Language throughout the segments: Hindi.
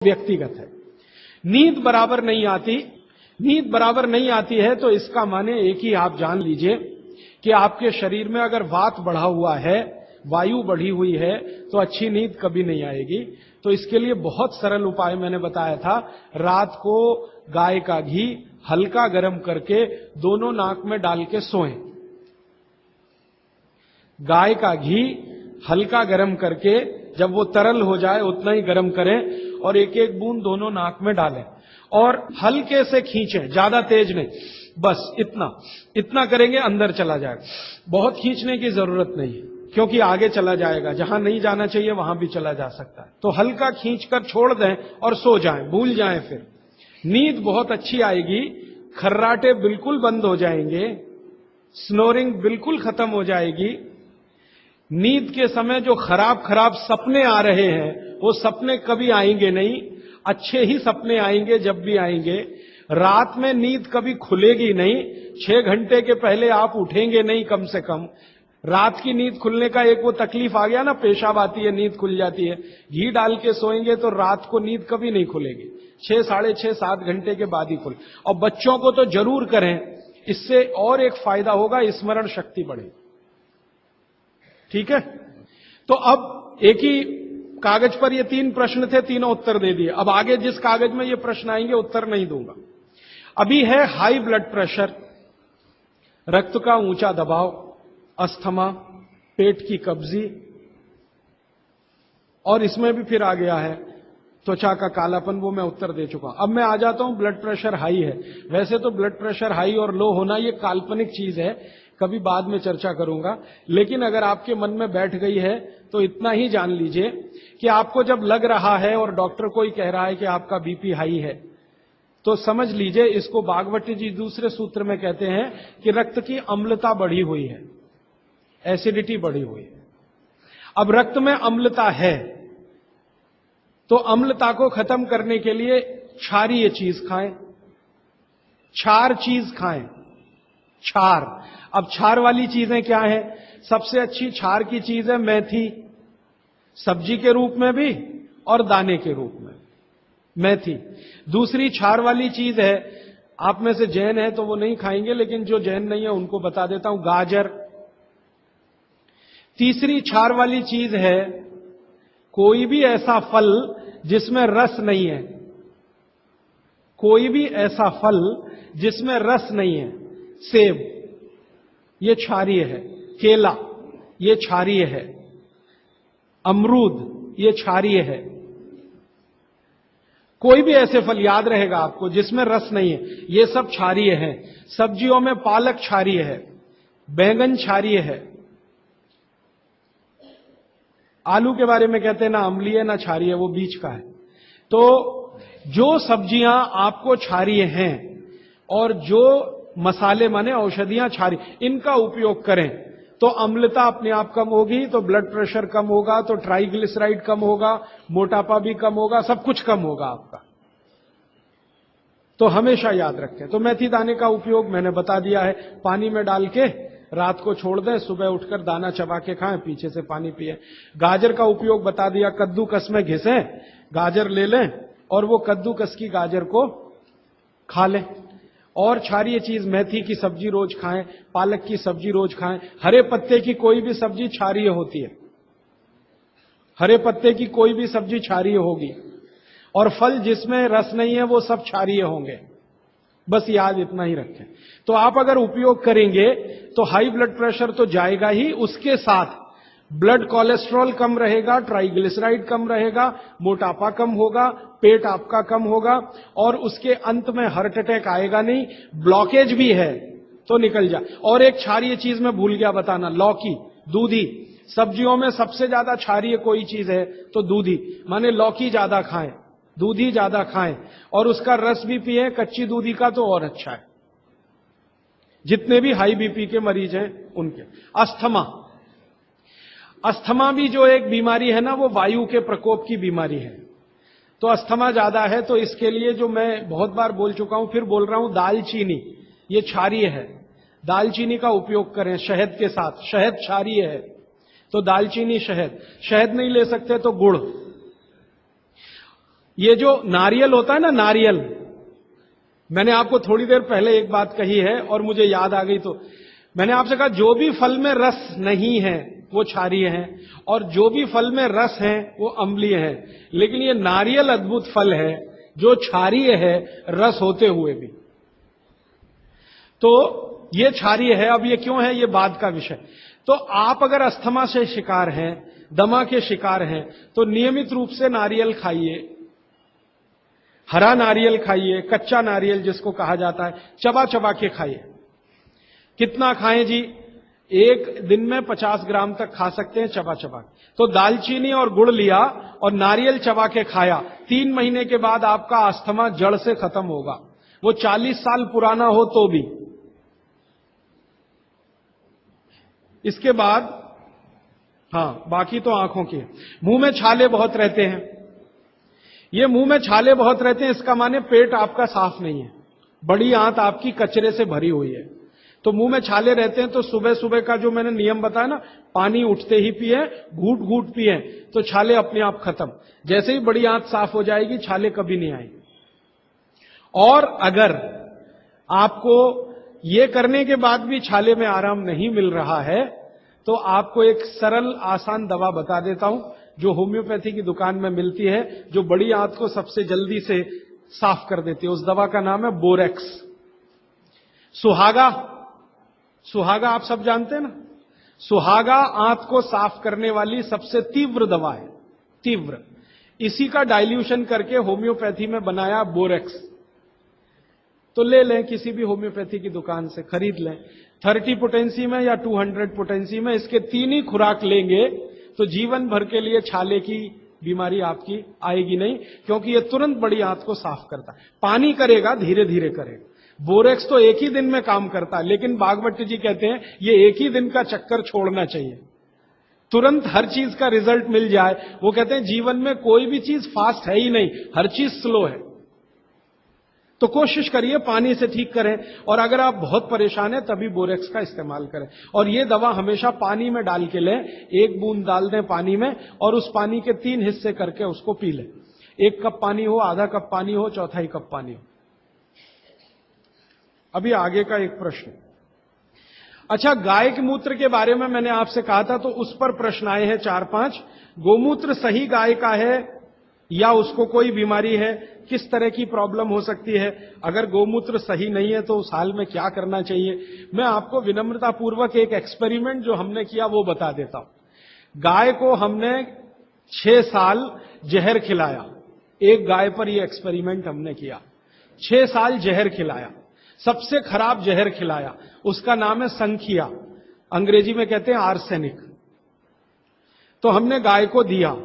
व्यक्तिगत है। नींद बराबर नहीं आती, नींद बराबर नहीं आती है तो इसका माने एक ही आप जान लीजिए कि आपके शरीर में अगर वात बढ़ा हुआ है, वायु बढ़ी हुई है, तो अच्छी नींद कभी नहीं आएगी। तो इसके लिए बहुत सरल उपाय मैंने बताया था। रात को गाय का घी हल्का गर्म करके दोनों नाक में डाल के सोएं। गाय का घी हल्का गर्म करके जब वो तरल हो जाए उतना ही गर्म करें और एक एक बूंद दोनों नाक में डालें और हल्के से खींचें, ज्यादा तेज नहीं, बस इतना करेंगे अंदर चला जाएगा। बहुत खींचने की जरूरत नहीं है क्योंकि आगे चला जाएगा, जहां नहीं जाना चाहिए वहां भी चला जा सकता है। तो हल्का खींचकर छोड़ दें और सो जाएं, भूल जाएं। फिर नींद बहुत अच्छी आएगी, खर्राटे बिल्कुल बंद हो जाएंगे, स्नोरिंग बिल्कुल खत्म हो जाएगी। नींद के समय जो खराब सपने आ रहे हैं वो सपने कभी आएंगे नहीं, अच्छे ही सपने आएंगे जब भी आएंगे। रात में नींद कभी खुलेगी नहीं, 6 घंटे के पहले आप उठेंगे नहीं कम से कम। रात की नींद खुलने का एक वो तकलीफ आ गया ना, पेशाब आती है नींद खुल जाती है। घी डाल के सोएंगे तो रात को नींद कभी नहीं खुलेगी, 6, साढ़े 6, 7 घंटे के बाद ही खुले। और बच्चों को तो जरूर करें, इससे और एक फायदा होगा, स्मरण शक्ति बढ़ेगी। ठीक है, तो अब एक ही कागज पर ये 3 प्रश्न थे, तीनों उत्तर दे दिए। अब आगे जिस कागज में ये प्रश्न आएंगे उत्तर नहीं दूंगा। अभी है हाई ब्लड प्रेशर, रक्त का ऊंचा दबाव, अस्थमा, पेट की कब्जी, और इसमें भी फिर आ गया है त्वचा का कालापन, वो मैं उत्तर दे चुका हूं। अब मैं आ जाता हूं ब्लड प्रेशर हाई है। वैसे तो ब्लड प्रेशर हाई और लो होना ये काल्पनिक चीज है, कभी बाद में चर्चा करूंगा, लेकिन अगर आपके मन में बैठ गई है तो इतना ही जान लीजिए कि आपको जब लग रहा है और डॉक्टर को ही कह रहा है कि आपका बीपी हाई है, तो समझ लीजिए, इसको भागवती जी दूसरे सूत्र में कहते हैं कि रक्त की अम्लता बढ़ी हुई है, एसिडिटी बढ़ी हुई है। अब रक्त में अम्लता है तो अम्लता को खत्म करने के लिए क्षारीय चीज खाएं, क्षार चीज खाएं, क्षार। अब क्षार वाली चीजें क्या है? सबसे अच्छी क्षार की चीज है मेथी, सब्जी के रूप में भी और दाने के रूप में मेथी। दूसरी क्षार वाली चीज है, आप में से जैन है तो वो नहीं खाएंगे, लेकिन जो जैन नहीं है उनको बता देता हूं, गाजर। तीसरी क्षार वाली चीज है कोई भी ऐसा फल जिसमें रस नहीं है, कोई भी ऐसा फल जिसमें रस नहीं है। सेब ये क्षारीय है, केला ये क्षारीय है, अमरूद ये क्षारीय है। कोई भी ऐसे फल याद रहेगा आपको जिसमें रस नहीं है, ये सब क्षारीय है। सब्जियों में पालक क्षारीय है, बैंगन क्षारीय है। आलू के बारे में कहते हैं ना अम्लीय ना क्षारीय, वो बीच का है। तो जो सब्जियां आपको क्षारीय हैं और जो मसाले माने औषधियां क्षारीय, इनका उपयोग करें तो अम्लता अपने आप कम होगी, तो ब्लड प्रेशर कम होगा, तो ट्राइग्लिसराइड कम होगा, मोटापा भी कम होगा, सब कुछ कम होगा आपका। तो हमेशा याद रखें। तो मेथी दाने का उपयोग मैंने बता दिया है, पानी में डाल के रात को छोड़ दें, सुबह उठकर दाना चबा के खाएं, पीछे से पानी पिए। गाजर का उपयोग बता दिया, कद्दूकस में घिसें, गाजर ले लें और वो कद्दूकस की गाजर को खा लें। और क्षारीय चीज मेथी की सब्जी रोज खाएं, पालक की सब्जी रोज खाएं। हरे पत्ते की कोई भी सब्जी क्षारीय होती है, हरे पत्ते की कोई भी सब्जी क्षारीय होगी, और फल जिसमें रस नहीं है वो सब क्षारीय होंगे। बस याद इतना ही रखें। तो आप अगर उपयोग करेंगे तो हाई ब्लड प्रेशर तो जाएगा ही, उसके साथ ब्लड कोलेस्ट्रॉल कम रहेगा, ट्राइग्लिसराइड कम रहेगा, मोटापा कम होगा, पेट आपका कम होगा, और उसके अंत में हार्ट अटैक आएगा नहीं। ब्लॉकेज भी है तो निकल जाए। और एक क्षारीय चीज मैं भूल गया बताना, लौकी, दूधी। सब्जियों में सबसे ज्यादा क्षारीय कोई चीज है तो दूधी, माने लौकी ज्यादा खाएं, दूधी ज्यादा खाएं, और उसका रस भी पिए, कच्ची दूधी का तो और अच्छा है। जितने भी हाई बीपी के मरीज हैं उनके। अस्थमा, अस्थमा भी जो एक बीमारी है ना, वो वायु के प्रकोप की बीमारी है। तो अस्थमा ज्यादा है तो इसके लिए जो मैं बहुत बार बोल चुका हूं, फिर बोल रहा हूं, दालचीनी ये क्षारीय है, दालचीनी का उपयोग करें शहद के साथ। शहद क्षारीय है तो दालचीनी, शहद। शहद नहीं ले सकते तो गुड़। ये जो नारियल होता है ना, नारियल, मैंने आपको थोड़ी देर पहले एक बात कही है और मुझे याद आ गई, तो मैंने आपसे कहा जो भी फल में रस नहीं है वो क्षारीय है और जो भी फल में रस है वो अम्लीय है। लेकिन ये नारियल अद्भुत फल है जो क्षारीय है रस होते हुए भी। तो ये क्षारीय है। अब ये क्यों है, ये बाद का विषय। तो आप अगर अस्थमा से शिकार हैं, दमा के शिकार हैं, तो नियमित रूप से नारियल खाइए, हरा नारियल खाइए, कच्चा नारियल जिसको कहा जाता है, चबा चबा के खाइए। कितना खाएं जी? एक दिन में 50 ग्राम तक खा सकते हैं चबा चबा। तो दालचीनी और गुड़ लिया और नारियल चबा के खाया, 3 महीने के बाद आपका अस्थमा जड़ से खत्म होगा, वो 40 साल पुराना हो तो भी। इसके बाद हां, बाकी तो आंखों की। मुंह में छाले बहुत रहते हैं। ये मुंह में छाले बहुत रहते हैं, इसका माने पेट आपका साफ नहीं है, बड़ी आंत आपकी कचरे से भरी हुई है। तो मुंह में छाले रहते हैं तो सुबह सुबह का जो मैंने नियम बताया ना, पानी उठते ही पिए, घूट घूट पिए, तो छाले अपने आप खत्म। जैसे ही बड़ी आंत साफ हो जाएगी, छाले कभी नहीं आएंगे। और अगर आपको ये करने के बाद भी छाले में आराम नहीं मिल रहा है, तो आपको एक सरल आसान दवा बता देता हूं जो होम्योपैथी की दुकान में मिलती है, जो बड़ी आंत को सबसे जल्दी से साफ कर देती है। उस दवा का नाम है बोरेक्स। सुहागा, सुहागा आप सब जानते हैं ना, सुहागा आंत को साफ करने वाली सबसे तीव्र दवा है, तीव्र। इसी का डाइल्यूशन करके होम्योपैथी में बनाया बोरेक्स। तो ले लें, किसी भी होम्योपैथी की दुकान से खरीद लें, 30 पोटेंसी में या 200 पोटेंसी में। इसके 3 ही खुराक लेंगे तो जीवन भर के लिए छाले की बीमारी आपकी आएगी नहीं, क्योंकि ये तुरंत बड़ी आंत को साफ करता है। पानी करेगा, धीरे धीरे करेगा। बोरेक्स तो एक ही दिन में काम करता है, लेकिन बागवती जी कहते हैं ये एक ही दिन का चक्कर छोड़ना चाहिए, तुरंत हर चीज का रिजल्ट मिल जाए। वो कहते हैं जीवन में कोई भी चीज फास्ट है ही नहीं, हर चीज स्लो है। तो कोशिश करिए पानी से ठीक करें, और अगर आप बहुत परेशान हैं तभी बोरेक्स का इस्तेमाल करें। और ये दवा हमेशा पानी में डाल के लें, 1 बूंद डाल दें पानी में और उस पानी के 3 हिस्से करके उसको पी लें। 1 कप पानी हो, आधा कप पानी हो, चौथाई कप पानी हो। अभी आगे का एक प्रश्न। अच्छा, गाय के मूत्र के बारे में मैंने आपसे कहा था, तो उस पर प्रश्न आए हैं 4-5। गोमूत्र सही गाय का है या उसको कोई बीमारी है? किस तरह की प्रॉब्लम हो सकती है? अगर गोमूत्र सही नहीं है तो उस हाल में क्या करना चाहिए? मैं आपको विनम्रतापूर्वक एक एक्सपेरिमेंट जो हमने किया वो बता देता हूं। गाय को हमने 6 साल जहर खिलाया। एक गाय पर यह एक्सपेरिमेंट हमने किया, 6 साल जहर खिलाया, सबसे खराब जहर खिलाया। उसका नाम है संखिया, अंग्रेजी में कहते हैं आर्सेनिक। तो हमने गाय को दिया,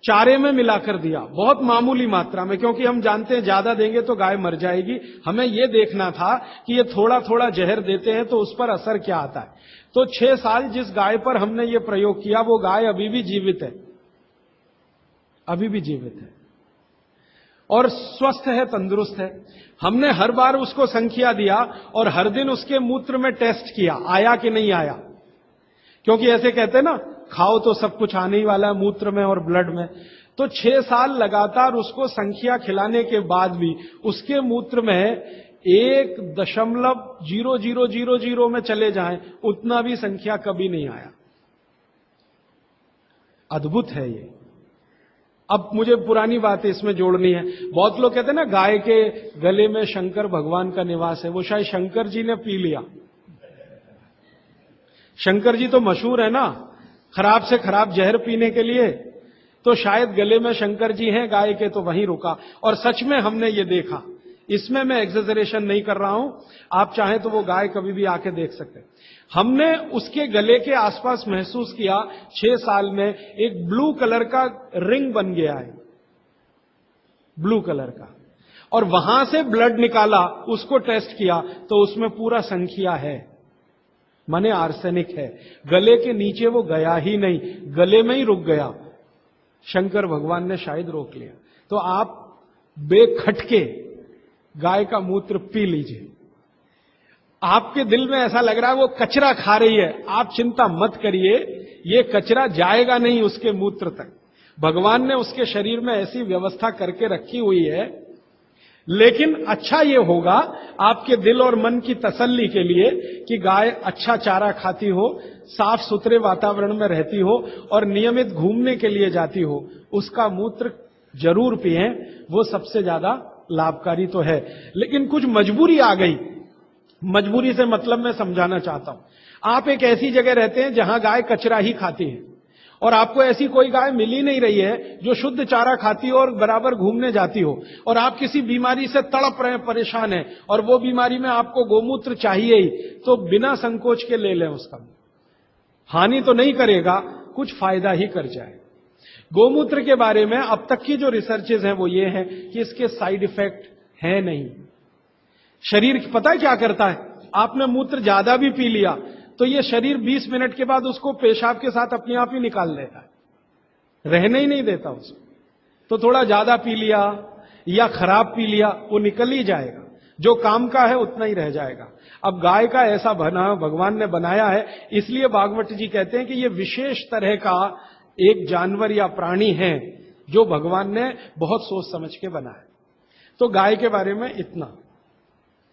चारे में मिलाकर दिया, बहुत मामूली मात्रा में, क्योंकि हम जानते हैं ज्यादा देंगे तो गाय मर जाएगी। हमें यह देखना था कि ये थोड़ा थोड़ा जहर देते हैं तो उस पर असर क्या आता है। तो 6 साल जिस गाय पर हमने ये प्रयोग किया वो गाय अभी भी जीवित है, अभी भी जीवित है और स्वस्थ है, तंदुरुस्त है। हमने हर बार उसको संख्या दिया और हर दिन उसके मूत्र में टेस्ट किया, आया कि नहीं आया। क्योंकि ऐसे कहते हैं ना, खाओ तो सब कुछ आने ही वाला है मूत्र में और ब्लड में। तो 6 साल लगातार उसको संख्या खिलाने के बाद भी उसके मूत्र में 1.0000 में चले जाएं, उतना भी संख्या कभी नहीं आया। अद्भुत है ये। अब मुझे पुरानी बात इसमें जोड़नी है। बहुत लोग कहते हैं ना गाय के गले में शंकर भगवान का निवास है, वो शायद शंकर जी ने पी लिया। शंकर जी तो मशहूर है ना खराब से खराब जहर पीने के लिए, तो शायद गले में शंकर जी हैं गाय के, तो वहीं रुका। और सच में हमने ये देखा, इसमें मैं एग्जेजरेशन नहीं कर रहा हूं, आप चाहें तो वो गाय कभी भी आके देख सकते हैं। हमने उसके गले के आसपास महसूस किया 6 साल में एक ब्लू कलर का रिंग बन गया है, ब्लू कलर का, और वहां से ब्लड निकाला, उसको टेस्ट किया तो उसमें पूरा संख्या है, माने आर्सेनिक है। गले के नीचे वो गया ही नहीं, गले में ही रुक गया। शंकर भगवान ने शायद रोक लिया। तो आप बेखटके गाय का मूत्र पी लीजिए। आपके दिल में ऐसा लग रहा है वो कचरा खा रही है, आप चिंता मत करिए, ये कचरा जाएगा नहीं उसके मूत्र तक, भगवान ने उसके शरीर में ऐसी व्यवस्था करके रखी हुई है। लेकिन अच्छा ये होगा आपके दिल और मन की तसल्ली के लिए कि गाय अच्छा चारा खाती हो, साफ सुथरे वातावरण में रहती हो और नियमित घूमने के लिए जाती हो, उसका मूत्र जरूर पिएं, वो सबसे ज्यादा लाभकारी तो है। लेकिन कुछ मजबूरी आ गई, मजबूरी से मतलब मैं समझाना चाहता हूं। आप एक ऐसी जगह रहते हैं जहां गाय कचरा ही खाती है और आपको ऐसी कोई गाय मिल ही नहीं रही है जो शुद्ध चारा खाती हो और बराबर घूमने जाती हो, और आप किसी बीमारी से तड़प रहे, परेशान हैं और वो बीमारी में आपको गोमूत्र चाहिए ही, तो बिना संकोच के ले लें। उसका हानि तो नहीं करेगा, कुछ फायदा ही कर जाए। गोमूत्र के बारे में अब तक की जो रिसर्चेज हैं वो ये हैं कि इसके साइड इफेक्ट है नहीं। शरीर पता है क्या करता है, आपने मूत्र ज्यादा भी पी लिया तो ये शरीर 20 मिनट के बाद उसको पेशाब के साथ अपने आप ही निकाल देता है, रहने ही नहीं देता उसको। तो थोड़ा ज्यादा पी लिया या खराब पी लिया, वो निकल ही जाएगा, जो काम का है उतना ही रह जाएगा। अब गाय का ऐसा बना भगवान ने बनाया है, इसलिए भागवत जी कहते हैं कि ये विशेष तरह का एक जानवर या प्राणी है जो भगवान ने बहुत सोच समझ के बनाया। तो गाय के बारे में इतना।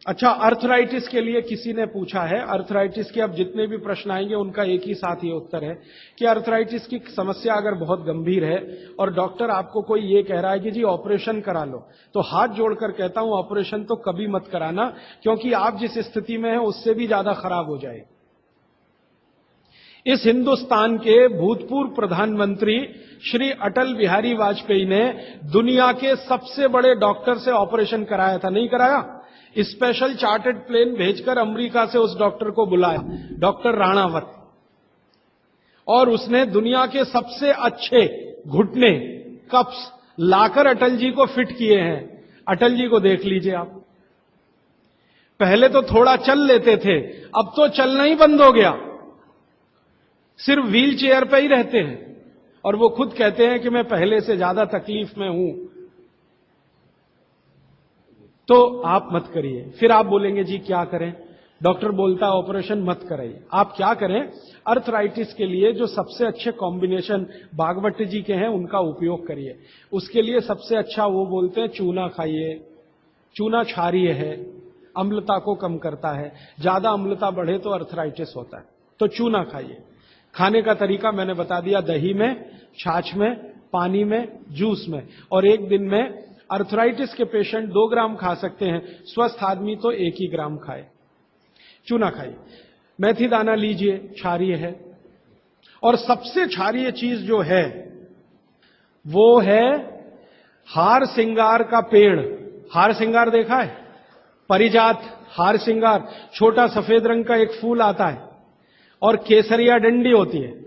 अच्छा, अर्थराइटिस के लिए किसी ने पूछा है, अर्थराइटिस के अब जितने भी प्रश्न आएंगे उनका एक ही साथ ये उत्तर है कि अर्थराइटिस की समस्या अगर बहुत गंभीर है और डॉक्टर आपको कोई ये कह रहा है कि जी ऑपरेशन करा लो, तो हाथ जोड़कर कहता हूं ऑपरेशन तो कभी मत कराना, क्योंकि आप जिस स्थिति में हैं उससे भी ज्यादा खराब हो जाएगी। इस हिंदुस्तान के भूतपूर्व प्रधानमंत्री श्री अटल बिहारी वाजपेयी ने दुनिया के सबसे बड़े डॉक्टर से ऑपरेशन कराया था, नहीं कराया? स्पेशल चार्टर्ड प्लेन भेजकर अमेरिका से उस डॉक्टर को बुलाया, डॉक्टर राणावत, और उसने दुनिया के सबसे अच्छे घुटने कप्स लाकर अटल जी को फिट किए हैं। अटल जी को देख लीजिए आप, पहले तो थोड़ा चल लेते थे, अब तो चलना ही बंद हो गया, सिर्फ व्हील चेयर पे ही रहते हैं और वो खुद कहते हैं कि मैं पहले से ज्यादा तकलीफ में हूं। तो आप मत करिए। फिर आप बोलेंगे जी क्या करें, डॉक्टर बोलता है ऑपरेशन मत कराइए। आप क्या करें, अर्थराइटिस के लिए जो सबसे अच्छे कॉम्बिनेशन भागवत जी के हैं उनका उपयोग करिए। उसके लिए सबसे अच्छा वो बोलते हैं चूना खाइए, चूना क्षारीय है, अम्लता को कम करता है, ज्यादा अम्लता बढ़े तो अर्थराइटिस होता है, तो चूना खाइए। खाने का तरीका मैंने बता दिया, दही में, छाछ में, पानी में, जूस में, और एक दिन में अर्थराइटिस के पेशेंट 2 ग्राम खा सकते हैं, स्वस्थ आदमी तो 1 ही ग्राम खाए। चूना खाइए, मेथी दाना लीजिए, क्षारीय है। और सबसे क्षारीय चीज जो है वो है हार सिंगार का पेड़। हार सिंगार देखा है? परिजात हार सिंगार, छोटा सफेद रंग का एक फूल आता है और केसरिया डंडी होती है।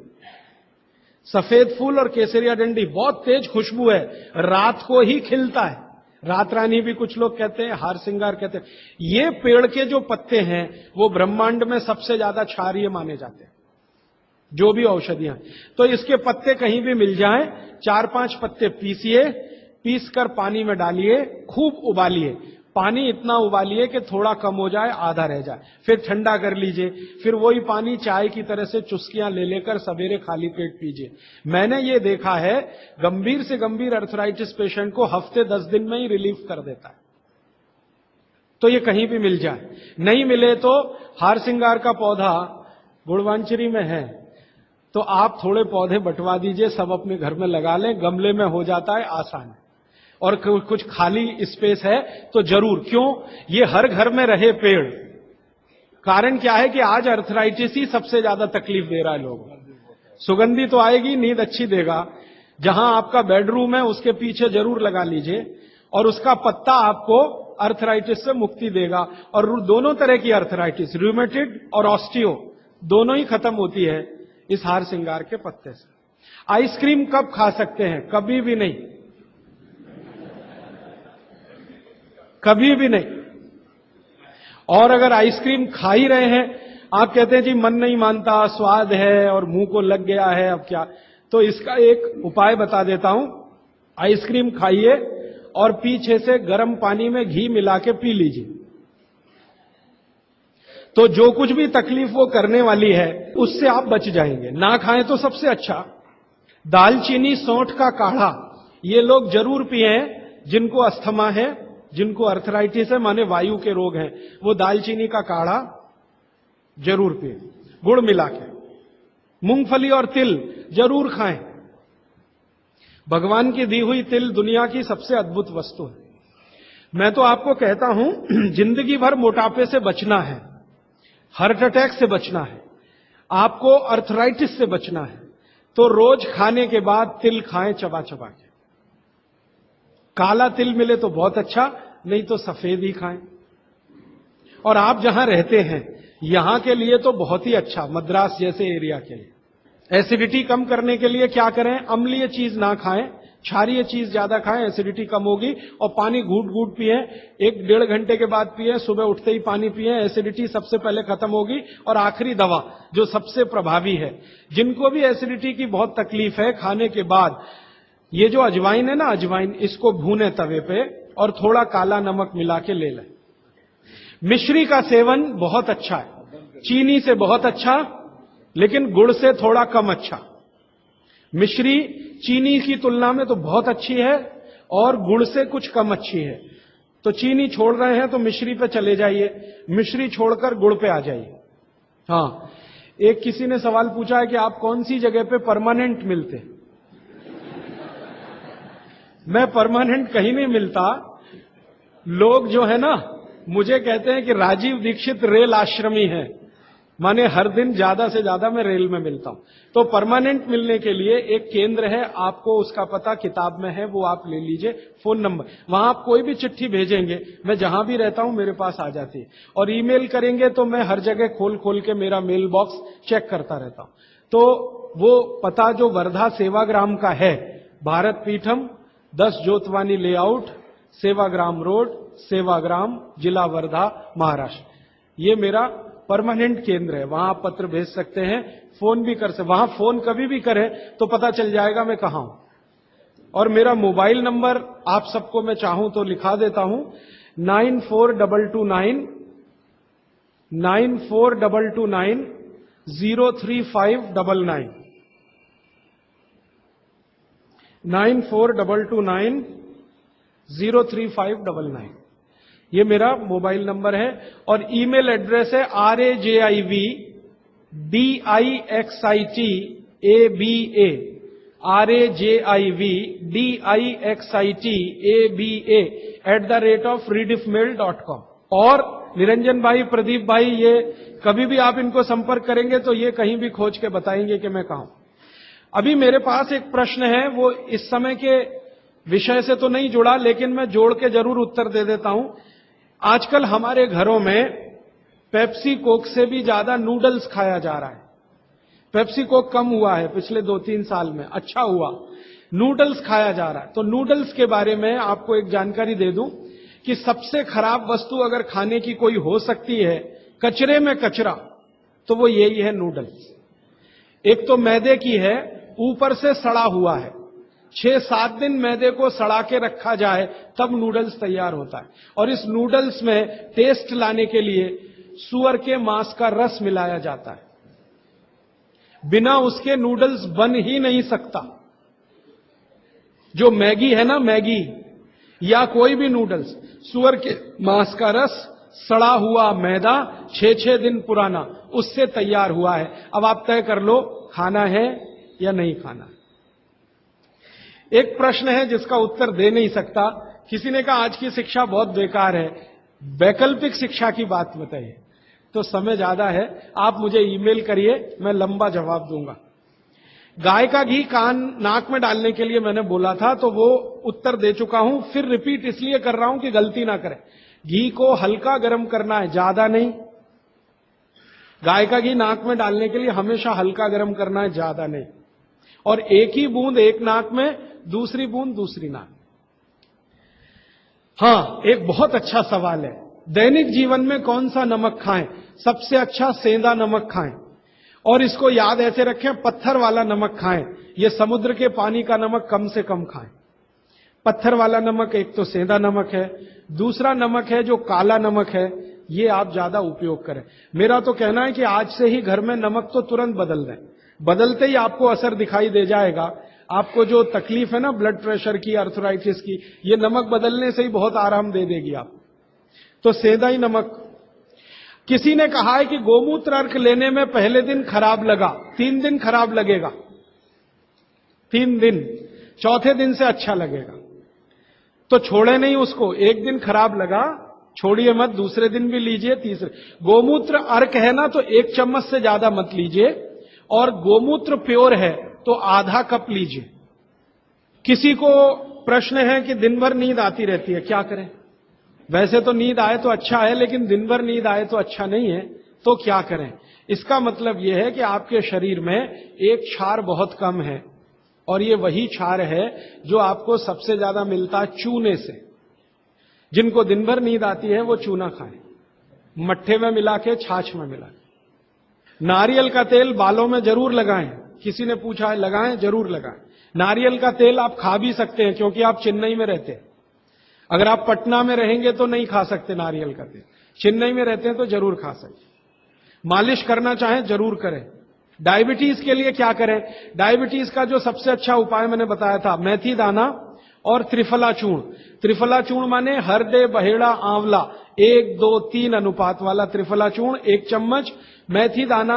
सफेद फूल और केसरिया डंडी, बहुत तेज खुशबू है, रात को ही खिलता है। रात रानी भी कुछ लोग कहते हैं, हार सिंगार कहते हैं। ये पेड़ के जो पत्ते हैं वो ब्रह्मांड में सबसे ज्यादा क्षारीय माने जाते हैं, जो भी औषधियां। तो इसके पत्ते कहीं भी मिल जाएं, 4-5 पत्ते पीसिए, पीसकर पानी में डालिए, खूब उबालिए। पानी इतना उबालिए कि थोड़ा कम हो जाए, आधा रह जाए, फिर ठंडा कर लीजिए। फिर वही पानी चाय की तरह से चुस्कियां ले लेकर सवेरे खाली पेट पीजिए। मैंने ये देखा है, गंभीर से गंभीर अर्थराइटिस पेशेंट को हफ्ते 10 दिन में ही रिलीफ कर देता है। तो ये कहीं भी मिल जाए, नहीं मिले तो हार सिंगार का पौधा गुड़वांचरी में है, तो आप थोड़े पौधे बंटवा दीजिए, सब अपने घर में लगा लें, गमले में हो जाता है, आसान है। और कुछ खाली स्पेस है तो जरूर, क्यों, ये हर घर में रहे पेड़। कारण क्या है कि आज अर्थराइटिस ही सबसे ज्यादा तकलीफ दे रहा है लोगों। सुगंधी तो आएगी, नींद अच्छी देगा। जहां आपका बेडरूम है उसके पीछे जरूर लगा लीजिए, और उसका पत्ता आपको अर्थराइटिस से मुक्ति देगा। और दोनों तरह की अर्थराइटिस, रूमेटिड और ऑस्टियो, दोनों ही खत्म होती है इस हार सिंगार के पत्ते से। आइसक्रीम कब खा सकते हैं? कभी भी नहीं, कभी भी नहीं। और अगर आइसक्रीम खा ही रहे हैं, आप कहते हैं जी मन नहीं मानता, स्वाद है और मुंह को लग गया है, अब क्या, तो इसका एक उपाय बता देता हूं। आइसक्रीम खाइए और पीछे से गर्म पानी में घी मिला के पी लीजिए, तो जो कुछ भी तकलीफ वो करने वाली है उससे आप बच जाएंगे। ना खाएं तो सबसे अच्छा, दालचीनी सौंठ का काढ़ा ये लोग जरूर पिए, जिनको अस्थमा है, जिनको अर्थराइटिस है, माने वायु के रोग हैं, वो दालचीनी का काढ़ा जरूर पिए, गुड़ मिला के। मूंगफली और तिल जरूर खाएं। भगवान की दी हुई तिल दुनिया की सबसे अद्भुत वस्तु है। मैं तो आपको कहता हूं, जिंदगी भर मोटापे से बचना है, हार्ट अटैक से बचना है, आपको अर्थराइटिस से बचना है, तो रोज खाने के बाद तिल खाएं चबा चबा के। काला तिल मिले तो बहुत अच्छा, नहीं तो सफेद ही खाएं। और आप जहां रहते हैं यहां के लिए तो बहुत ही अच्छा, मद्रास जैसे एरिया के लिए। एसिडिटी कम करने के लिए क्या करें? अम्लीय चीज ना खाएं, क्षारीय चीज ज्यादा खाएं, एसिडिटी कम होगी। और पानी घूट घूट पिए, 1-1.5 घंटे के बाद पिए, सुबह उठते ही पानी पिए, एसिडिटी सबसे पहले खत्म होगी। और आखिरी दवा जो सबसे प्रभावी है, जिनको भी एसिडिटी की बहुत तकलीफ है, खाने के बाद ये जो अजवाइन है ना, अजवाइन, इसको भूने तवे पे और थोड़ा काला नमक मिला के ले लें। मिश्री का सेवन बहुत अच्छा है, चीनी से बहुत अच्छा, लेकिन गुड़ से थोड़ा कम अच्छा। मिश्री चीनी की तुलना में तो बहुत अच्छी है और गुड़ से कुछ कम अच्छी है। तो चीनी छोड़ रहे हैं तो मिश्री पे चले जाइए, मिश्री छोड़कर गुड़ पे आ जाइए। हाँ, एक किसी ने सवाल पूछा है कि आप कौन सी जगह पे परमानेंट मिलते? मैं परमानेंट कहीं नहीं मिलता। लोग जो है ना, मुझे कहते हैं कि राजीव दीक्षित रेल आश्रमी है, माने हर दिन ज्यादा से ज्यादा मैं रेल में मिलता हूं। तो परमानेंट मिलने के लिए एक केंद्र है, आपको उसका पता किताब में है, वो आप ले लीजिए, फोन नंबर। वहां आप कोई भी चिट्ठी भेजेंगे, मैं जहां भी रहता हूं मेरे पास आ जाती है। और ईमेल करेंगे तो मैं हर जगह खोल खोल के मेरा मेल बॉक्स चेक करता रहता हूं। तो वो पता जो वर्धा सेवाग्राम का है, भारत पीठम, 10 जोतवानी लेआउट, सेवाग्राम रोड, सेवाग्राम, जिला वर्धा, महाराष्ट्र, ये मेरा परमानेंट केंद्र है। वहां आप पत्र भेज सकते हैं, फोन भी कर सकते। वहां फोन कभी भी करें तो पता चल जाएगा मैं कहां हूं। और मेरा मोबाइल नंबर आप सबको मैं चाहूं तो लिखा देता हूं, 9422903599 9422903599। ये मेरा मोबाइल नंबर है। और ईमेल एड्रेस है rajivdixitaba@redixitab@rediffmail.com। और निरंजन भाई, प्रदीप भाई, ये कभी भी आप इनको संपर्क करेंगे तो ये कहीं भी खोज के बताएंगे कि मैं कहां हूं। अभी मेरे पास एक प्रश्न है, वो इस समय के विषय से तो नहीं जुड़ा, लेकिन मैं जोड़ के जरूर उत्तर दे देता हूं। आजकल हमारे घरों में पेप्सी कोक से भी ज्यादा नूडल्स खाया जा रहा है। पेप्सी कोक कम हुआ है पिछले 2-3 साल में, अच्छा हुआ, नूडल्स खाया जा रहा है। तो नूडल्स के बारे में आपको एक जानकारी दे दूं कि सबसे खराब वस्तु अगर खाने की कोई हो सकती है, कचरे में कचरा, तो वो यही है नूडल्स। एक तो मैदे की है, ऊपर से सड़ा हुआ है। 6-7 दिन मैदे को सड़ा के रखा जाए तब नूडल्स तैयार होता है। और इस नूडल्स में टेस्ट लाने के लिए सूअर के मांस का रस मिलाया जाता है। बिना उसके नूडल्स बन ही नहीं सकता। जो मैगी है ना, मैगी या कोई भी नूडल्स, सूअर के मांस का रस, सड़ा हुआ मैदा, 6-6 दिन पुराना, उससे तैयार हुआ है। अब आप तय कर लो खाना है या नहीं खाना। एक प्रश्न है जिसका उत्तर दे नहीं सकता। किसी ने कहा आज की शिक्षा बहुत बेकार है, वैकल्पिक शिक्षा की बात बताइए। तो समय ज्यादा है, आप मुझे ईमेल करिए, मैं लंबा जवाब दूंगा। गाय का घी कान नाक में डालने के लिए मैंने बोला था, तो वो उत्तर दे चुका हूं, फिर रिपीट इसलिए कर रहा हूं कि गलती ना करें। घी को हल्का गर्म करना है, ज्यादा नहीं। गाय का घी नाक में डालने के लिए हमेशा हल्का गर्म करना है, ज्यादा नहीं। और एक ही बूंद एक नाक में, दूसरी बूंद दूसरी नाक। हां, एक बहुत अच्छा सवाल है, दैनिक जीवन में कौन सा नमक खाएं? सबसे अच्छा सेंधा नमक खाएं। और इसको याद ऐसे रखें, पत्थर वाला नमक खाएं। यह समुद्र के पानी का नमक कम से कम खाएं। पत्थर वाला नमक एक तो सेंधा नमक है, दूसरा नमक है जो काला नमक है, ये आप ज्यादा उपयोग करें। मेरा तो कहना है कि आज से ही घर में नमक तो तुरंत बदल दें, बदलते ही आपको असर दिखाई दे जाएगा। आपको जो तकलीफ है ना ब्लड प्रेशर की, अर्थराइटिस की, ये नमक बदलने से ही बहुत आराम दे देगी आप। तो सेंधा ही नमक। किसी ने कहा है कि गोमूत्र अर्क लेने में पहले दिन खराब लगा, 3 दिन खराब लगेगा, 3 दिन, चौथे दिन से अच्छा लगेगा। तो छोड़े नहीं उसको, एक दिन खराब लगा छोड़िए मत, दूसरे दिन भी लीजिए, तीसरे। गोमूत्र अर्क है ना तो 1 चम्मच से ज्यादा मत लीजिए, और गोमूत्र प्योर है तो आधा कप लीजिए। किसी को प्रश्न है कि दिन भर नींद आती रहती है, क्या करें? वैसे तो नींद आए तो अच्छा है, लेकिन दिन भर नींद आए तो अच्छा नहीं है, तो क्या करें? इसका मतलब यह है कि आपके शरीर में एक क्षार बहुत कम है, और ये वही क्षार है जो आपको सबसे ज्यादा मिलता है चूने से। जिनको दिन भर नींद आती है वो चूना खाएं, मट्ठे में मिला के, छाछ में मिला के। नारियल का तेल बालों में जरूर लगाएं। किसी ने पूछा है, लगाएं? जरूर लगाएं। नारियल का तेल आप खा भी सकते हैं, क्योंकि आप चेन्नई में रहते हैं। अगर आप पटना में रहेंगे तो नहीं खा सकते नारियल का तेल, चेन्नई में रहते हैं तो जरूर खा सकते। मालिश करना चाहें जरूर करें। डायबिटीज के लिए क्या करें? डायबिटीज का जो सबसे अच्छा उपाय मैंने बताया था, मेथी दाना और त्रिफला चूर्ण। त्रिफला चूर्ण माने हरदे, बहेड़ा, आंवला, 1, 2, 3 अनुपात वाला त्रिफला चूर्ण 1 चम्मच, मेथी दाना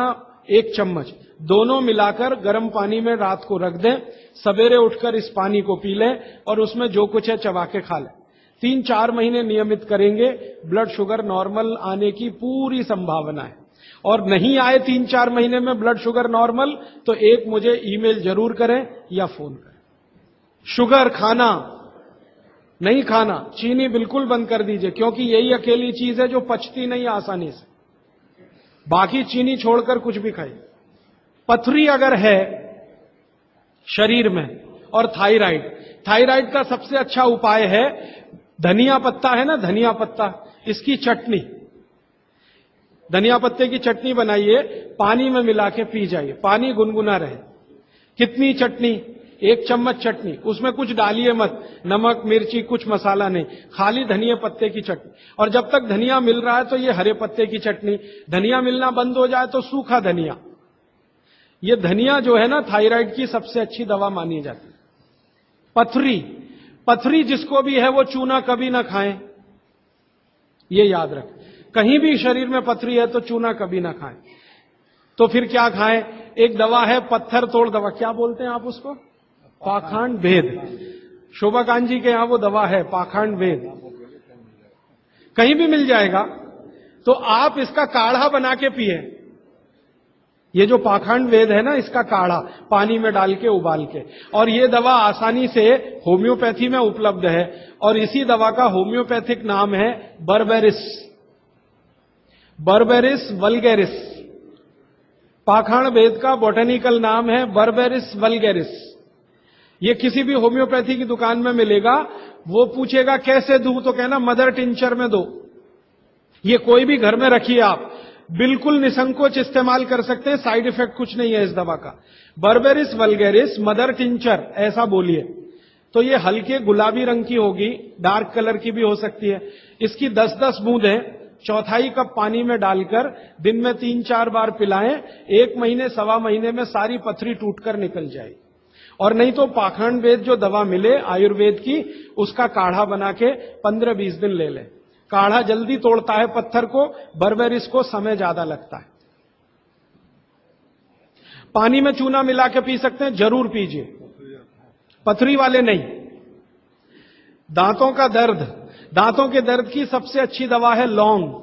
1 चम्मच, दोनों मिलाकर गर्म पानी में रात को रख दें। सवेरे उठकर इस पानी को पी लें और उसमें जो कुछ है चबा के खा लें। 3-4 महीने नियमित करेंगे, ब्लड शुगर नॉर्मल आने की पूरी संभावना है। और नहीं आए 3-4 महीने में ब्लड शुगर नॉर्मल, तो एक मुझे ईमेल जरूर करें या फोन करें। शुगर खाना नहीं खाना, चीनी बिल्कुल बंद कर दीजिए, क्योंकि यही अकेली चीज है जो पचती नहीं आसानी से। बाकी चीनी छोड़कर कुछ भी खाइए। पथरी अगर है शरीर में, और थायराइड, थायराइड का सबसे अच्छा उपाय है धनिया पत्ता है ना, धनिया पत्ता, इसकी चटनी, धनिया पत्ते की चटनी बनाइए, पानी में मिला के पी जाइए, पानी गुनगुना रहे। कितनी चटनी? 1 चम्मच चटनी, उसमें कुछ डालिए मत, नमक मिर्ची कुछ मसाला नहीं, खाली धनिया पत्ते की चटनी। और जब तक धनिया मिल रहा है तो ये हरे पत्ते की चटनी, धनिया मिलना बंद हो जाए तो सूखा धनिया। ये धनिया जो है ना थायराइड की सबसे अच्छी दवा मानी जाती है। पथरी, पथरी जिसको भी है वो चूना कभी ना खाएं, ये याद रखें। कहीं भी शरीर में पथरी है तो चूना कभी ना खाएं। तो फिर क्या खाएं? एक दवा है पत्थर तोड़ दवा, क्या बोलते हैं आप उसको? पाखंड भेद। शोभाकांत जी के यहां वो दवा है पाखंड भेद, कहीं भी मिल जाएगा। तो आप इसका काढ़ा बना के पिए। ये जो पाखंड वेद है ना, इसका काढ़ा पानी में डाल के उबाल के, और ये दवा आसानी से होम्योपैथी में उपलब्ध है। और इसी दवा का होम्योपैथिक नाम है बर्बेरिस, बर्बेरिस वल्गेरिस। पाखंड वेद का बॉटेनिकल नाम है बर्बेरिस वल्गेरिस। ये किसी भी होम्योपैथी की दुकान में मिलेगा। वो पूछेगा कैसे दूं, तो कहना मदर टिंचर में दो। ये कोई भी घर में रखिए आप, बिल्कुल निसंकोच इस्तेमाल कर सकते हैं, साइड इफेक्ट कुछ नहीं है इस दवा का। बर्बेरिस वल्गेरिस मदर टिंचर ऐसा बोलिए। तो ये हल्के गुलाबी रंग की होगी, डार्क कलर की भी हो सकती है। इसकी 10-10 बूंदें 1/4 कप पानी में डालकर दिन में 3-4 बार पिलाएं। 1 महीने 1.25 महीने में सारी पथरी टूटकर निकल जाएगी। और नहीं तो पाखंड वेद जो दवा मिले आयुर्वेद की, उसका काढ़ा बना के 15-20 दिन ले लें। काढ़ा जल्दी तोड़ता है पत्थर को, बर्बेरिस को समय ज्यादा लगता है। पानी में चूना मिला के पी सकते हैं, जरूर पीजिए, पथरी वाले नहीं। दांतों का दर्द, दांतों के दर्द की सबसे अच्छी दवा है लौंग।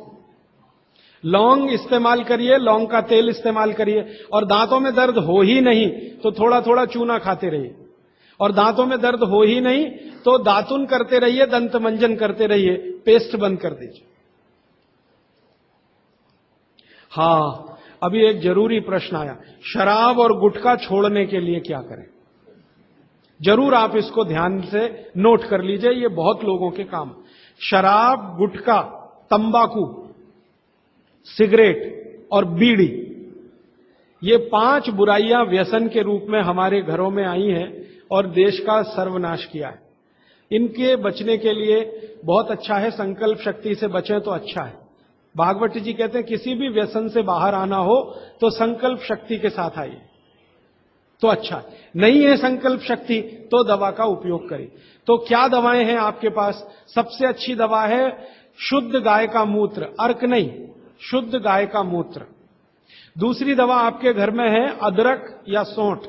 लौंग इस्तेमाल करिए, लौंग का तेल इस्तेमाल करिए। और दांतों में दर्द हो ही नहीं तो थोड़ा थोड़ा चूना खाते रहिए। और दांतों में दर्द हो ही नहीं तो दातुन करते रहिए, दंत मंजन करते रहिए, पेस्ट बंद कर दीजिए। हां, अभी एक जरूरी प्रश्न आया, शराब और गुटखा छोड़ने के लिए क्या करें? जरूर आप इसको ध्यान से नोट कर लीजिए, ये बहुत लोगों के काम। शराब, गुटखा, तंबाकू, सिगरेट और बीड़ी, ये 5 बुराइयां व्यसन के रूप में हमारे घरों में आई हैं और देश का सर्वनाश किया है। इनके बचने के लिए बहुत अच्छा है, संकल्प शक्ति से बचें तो अच्छा है। भागवत जी कहते हैं किसी भी व्यसन से बाहर आना हो तो संकल्प शक्ति के साथ आइए। तो अच्छा, नहीं है संकल्प शक्ति तो दवा का उपयोग करें। तो क्या दवाएं हैं आपके पास? सबसे अच्छी दवा है शुद्ध गाय का मूत्र, अर्क नहीं, शुद्ध गाय का मूत्र। दूसरी दवा आपके घर में है अदरक या सौंठ।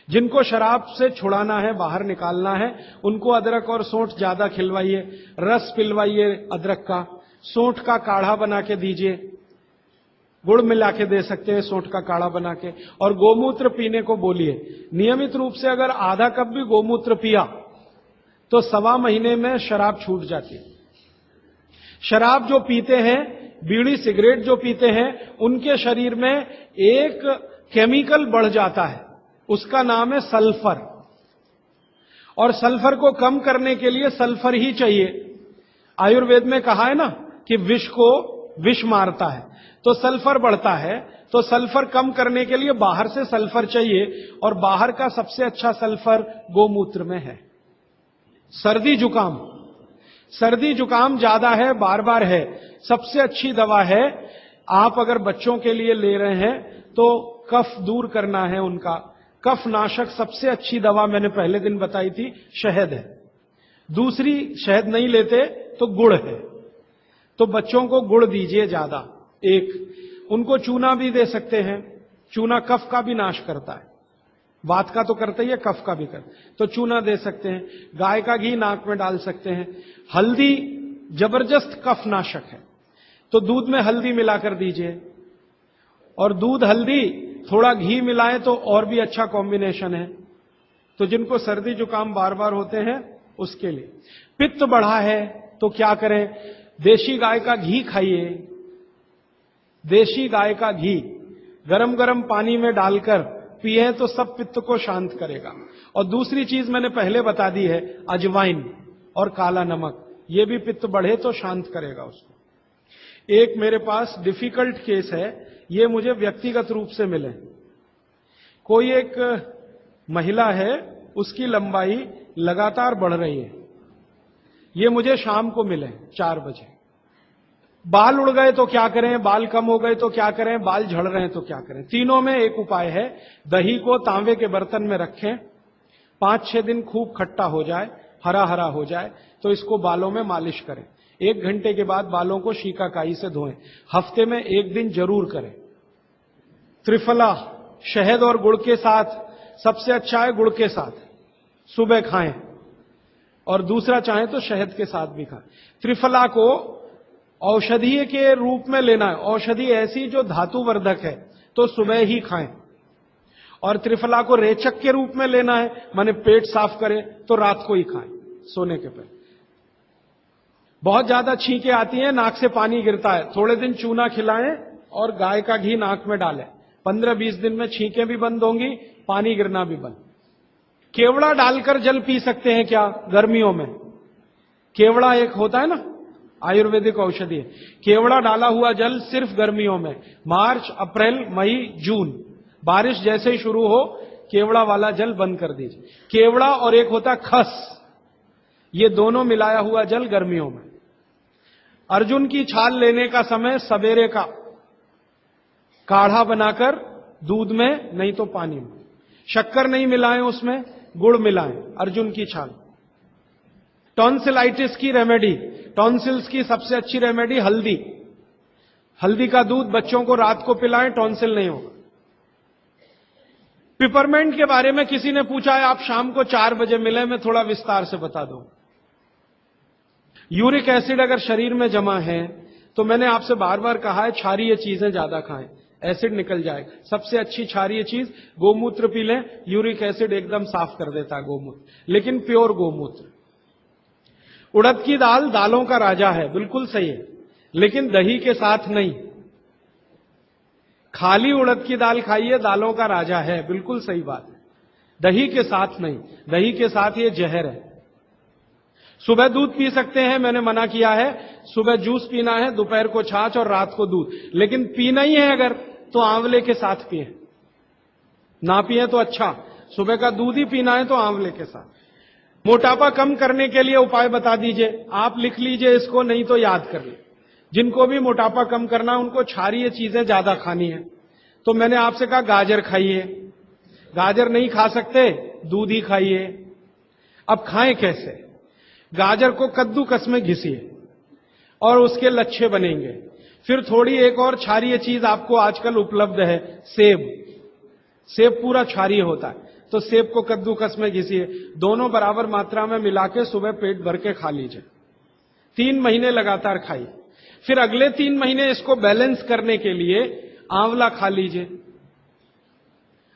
जिनको शराब से छुड़ाना है, बाहर निकालना है, उनको अदरक और सौंठ ज्यादा खिलवाइए, रस पिलवाइए अदरक का, सौंठ का काढ़ा बना के दीजिए, गुड़ मिला के दे सकते हैं सौंठ का काढ़ा बना के, और गोमूत्र पीने को बोलिए। नियमित रूप से अगर आधा कप भी गोमूत्र पिया तो 1.25 महीने में शराब छूट जाती है। शराब जो पीते हैं, बीड़ी सिगरेट जो पीते हैं, उनके शरीर में एक केमिकल बढ़ जाता है, उसका नाम है सल्फर। और सल्फर को कम करने के लिए सल्फर ही चाहिए। आयुर्वेद में कहा है ना कि विष को विष मारता है, तो सल्फर बढ़ता है। तो सल्फर कम करने के लिए बाहर से सल्फर चाहिए, और बाहर का सबसे अच्छा सल्फर गोमूत्र में है। सर्दी जुकाम, सर्दी जुकाम ज्यादा है, बार बार है, सबसे अच्छी दवा है। आप अगर बच्चों के लिए ले रहे हैं तो कफ दूर करना है उनका, कफ नाशक सबसे अच्छी दवा मैंने पहले दिन बताई थी, शहद है। दूसरी शहद नहीं लेते तो गुड़ है, तो बच्चों को गुड़ दीजिए ज्यादा। एक उनको चूना भी दे सकते हैं, चूना कफ का भी नाश करता है, वात का तो करता ही है, कफ का भी करता है, तो चूना दे सकते हैं। गाय का घी नाक में डाल सकते हैं। हल्दी जबरदस्त कफ नाशक है, तो दूध में हल्दी मिलाकर दीजिए, और दूध हल्दी थोड़ा घी मिलाएं तो और भी अच्छा कॉम्बिनेशन है। तो जिनको सर्दी जुकाम बार बार होते हैं उसके लिए। पित्त बढ़ा है तो क्या करें? देशी गाय का घी खाइए। देशी गाय का घी गरम गरम पानी में डालकर पिए तो सब पित्त को शांत करेगा। और दूसरी चीज मैंने पहले बता दी है, अजवाइन और काला नमक, ये भी पित्त बढ़े तो शांत करेगा उसको। एक मेरे पास डिफिकल्ट केस है, ये मुझे व्यक्तिगत रूप से मिले। कोई एक महिला है, उसकी लंबाई लगातार बढ़ रही है, ये मुझे शाम को मिले 4 बजे। बाल उड़ गए तो क्या करें, बाल कम हो गए तो क्या करें, बाल झड़ रहे हैं तो क्या करें? तीनों में एक उपाय है, दही को तांबे के बर्तन में रखें, 5-6 दिन खूब खट्टा हो जाए, हरा हरा हो जाए, तो इसको बालों में मालिश करें। 1 घंटे के बाद बालों को शीकाकाई से धोएं। हफ्ते में 1 दिन जरूर करें। त्रिफला शहद और गुड़ के साथ सबसे अच्छा है, गुड़ के साथ सुबह खाएं, और दूसरा चाहे तो शहद के साथ भी खाएं। त्रिफला को औषधीय के रूप में लेना है, औषधि ऐसी जो धातुवर्धक है तो सुबह ही खाएं। और त्रिफला को रेचक के रूप में लेना है, माने पेट साफ करे, तो रात को ही खाएं सोने के पहले। बहुत ज्यादा छींकें आती हैं, नाक से पानी गिरता है, थोड़े दिन चूना खिलाएं और गाय का घी नाक में डालें, 15-20 दिन में छींकें भी बंद होंगी, पानी गिरना भी बंद। केवड़ा डालकर जल पी सकते हैं क्या गर्मियों में? केवड़ा एक होता है ना आयुर्वेदिक औषधि है, केवड़ा डाला हुआ जल सिर्फ गर्मियों में, मार्च, अप्रैल, मई, जून, बारिश जैसे ही शुरू हो केवड़ा वाला जल बंद कर दीजिए। केवड़ा और एक होता खस, ये दोनों मिलाया हुआ जल गर्मियों में। अर्जुन की छाल लेने का समय सवेरे का, काढ़ा बनाकर दूध में नहीं तो पानी में, शक्कर नहीं मिलाएं उसमें, गुड़ मिलाएं, अर्जुन की छाल। टॉन्सिलाइटिस की रेमेडी, टॉन्सिल्स की सबसे अच्छी रेमेडी हल्दी, हल्दी का दूध बच्चों को रात को पिलाएं, टॉन्सिल नहीं होगा। पिपरमेंट के बारे में किसी ने पूछा है, आप शाम को 4 बजे मिले, मैं थोड़ा विस्तार से बता दूं। यूरिक एसिड अगर शरीर में जमा है तो मैंने आपसे बार बार कहा है क्षारीय चीजें ज्यादा खाएं, एसिड निकल जाएगा। सबसे अच्छी क्षारीय चीज गोमूत्र पी लें, यूरिक एसिड एकदम साफ कर देता है गोमूत्र, लेकिन प्योर गोमूत्र। उड़द की दाल दालों का राजा है, बिल्कुल सही है, लेकिन दही के साथ नहीं। खाली उड़द की दाल खाइए, दालों का राजा है, बिल्कुल सही बात है, दही के साथ नहीं, दही के साथ ये जहर है। सुबह दूध पी सकते हैं, मैंने मना किया है, सुबह जूस पीना है, दोपहर को छाछ और रात को दूध, लेकिन पीना ही है अगर तो आंवले के साथ पिए, ना पिए तो अच्छा, सुबह का दूध ही पीना है तो आंवले के साथ। मोटापा कम करने के लिए उपाय बता दीजिए, आप लिख लीजिए इसको, नहीं तो याद कर लीजिए। जिनको भी मोटापा कम करना, उनको क्षारीय चीजें ज्यादा खानी है, तो मैंने आपसे कहा गाजर खाइए, गाजर नहीं खा सकते, दूध ही खाइए। अब खाएं कैसे? गाजर को कद्दूकस में घिसिए और उसके लच्छे बनेंगे। फिर थोड़ी एक और क्षारीय चीज आपको आजकल उपलब्ध है, सेब। सेब पूरा क्षारीय होता है, तो सेब को कद्दूकस में घिसिए, दोनों बराबर मात्रा में मिला के सुबह पेट भर के खा लीजिए। 3 महीने लगातार खाइए। फिर अगले 3 महीने इसको बैलेंस करने के लिए आंवला खा लीजिए।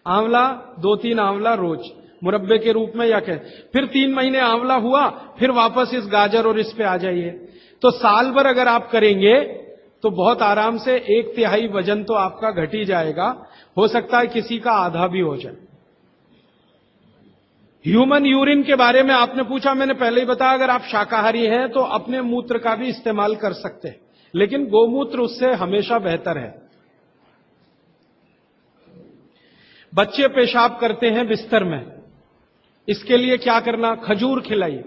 आंवला 2-3 आंवला रोज मुरब्बे के रूप में या क्या। फिर 3 महीने आंवला हुआ, फिर वापस इस गाजर और इस पे आ जाइए। तो साल भर अगर आप करेंगे तो बहुत आराम से 1/3 वजन तो आपका घट ही जाएगा। हो सकता है किसी का आधा भी हो जाए। ह्यूमन यूरिन के बारे में आपने पूछा, मैंने पहले ही बताया, अगर आप शाकाहारी हैं तो अपने मूत्र का भी इस्तेमाल कर सकते हैं, लेकिन गोमूत्र उससे हमेशा बेहतर है। बच्चे पेशाब करते हैं बिस्तर में, इसके लिए क्या करना? खजूर खिलाइए।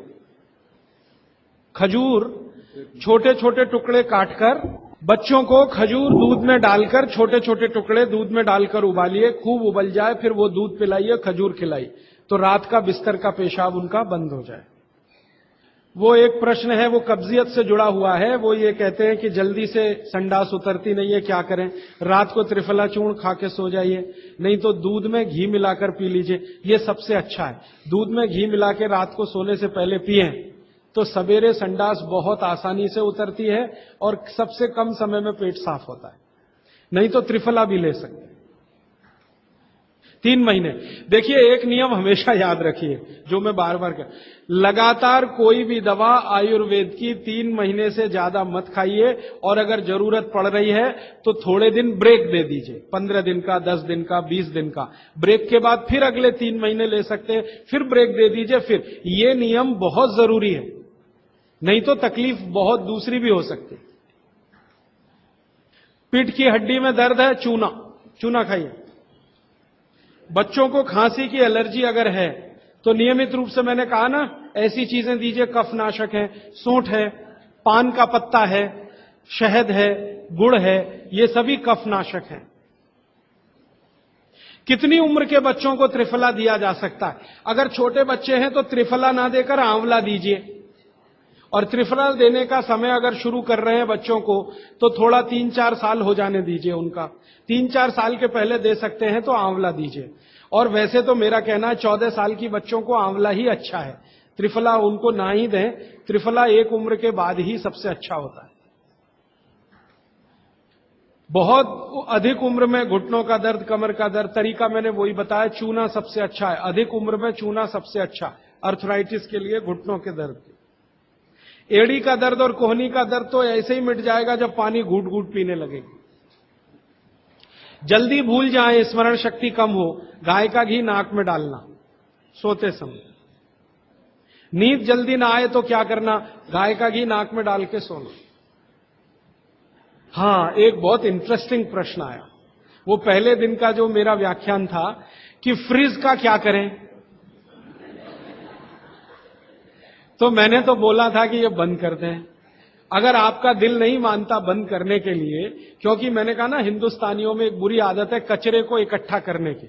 खजूर छोटे छोटे टुकड़े काटकर बच्चों को खजूर दूध में डालकर, छोटे छोटे टुकड़े दूध में डालकर उबालिए, खूब उबल जाए, फिर वो दूध पिलाइए, खजूर खिलाइए, तो रात का बिस्तर का पेशाब उनका बंद हो जाए। वो एक प्रश्न है, वो कब्जियत से जुड़ा हुआ है। वो ये कहते हैं कि जल्दी से संडास उतरती नहीं है, क्या करें? रात को त्रिफला चूर्ण खा के सो जाइए, नहीं तो दूध में घी मिलाकर पी लीजिए, ये सबसे अच्छा है। दूध में घी मिला के रात को सोने से पहले पिएं तो सवेरे संडास बहुत आसानी से उतरती है और सबसे कम समय में पेट साफ होता है। नहीं तो त्रिफला भी ले सकते हैं। 3 महीने। देखिए, एक नियम हमेशा याद रखिए, जो मैं बार बार कह, लगातार कोई भी दवा आयुर्वेद की 3 महीने से ज्यादा मत खाइए, और अगर जरूरत पड़ रही है तो थोड़े दिन ब्रेक दे दीजिए, 15 दिन का, 10 दिन का, 20 दिन का। ब्रेक के बाद फिर अगले 3 महीने ले सकते हैं, फिर ब्रेक दे दीजिए। फिर ये नियम बहुत जरूरी है, नहीं तो तकलीफ बहुत दूसरी भी हो सकती। पीठ की हड्डी में दर्द है, चूना, चूना खाइए। बच्चों को खांसी की एलर्जी अगर है तो नियमित रूप से, मैंने कहा ना, ऐसी चीजें दीजिए, कफनाशक है, सूंठ है, पान का पत्ता है, शहद है, गुड़ है, ये सभी कफनाशक हैं। कितनी उम्र के बच्चों को त्रिफला दिया जा सकता है? अगर छोटे बच्चे हैं तो त्रिफला ना देकर आंवला दीजिए, और त्रिफला देने का समय अगर शुरू कर रहे हैं बच्चों को तो थोड़ा 3-4 साल हो जाने दीजिए उनका। 3-4 साल के पहले दे सकते हैं तो आंवला दीजिए। और वैसे तो मेरा कहना है 14 साल की बच्चों को आंवला ही अच्छा है, त्रिफला उनको ना ही दें। त्रिफला एक उम्र के बाद ही सबसे अच्छा होता है। बहुत अधिक उम्र में घुटनों का दर्द, कमर का दर्द, तरीका मैंने वही बताया, चूना सबसे अच्छा है। अधिक उम्र में चूना सबसे अच्छा, अर्थराइटिस के लिए, घुटनों के दर्द के। एड़ी का दर्द और कोहनी का दर्द तो ऐसे ही मिट जाएगा जब पानी घूट घूट पीने लगेगी। जल्दी भूल जाए, स्मरण शक्ति कम हो, गाय का घी नाक में डालना सोते समय। नींद जल्दी ना आए तो क्या करना? गाय का घी नाक में डाल के सोना। हां, एक बहुत इंटरेस्टिंग प्रश्न आया, वो पहले दिन का जो मेरा व्याख्यान था कि फ्रिज का क्या करें। तो मैंने तो बोला था कि ये बंद कर दें, अगर आपका दिल नहीं मानता बंद करने के लिए, क्योंकि मैंने कहा ना, हिंदुस्तानियों में एक बुरी आदत है कचरे को इकट्ठा करने की।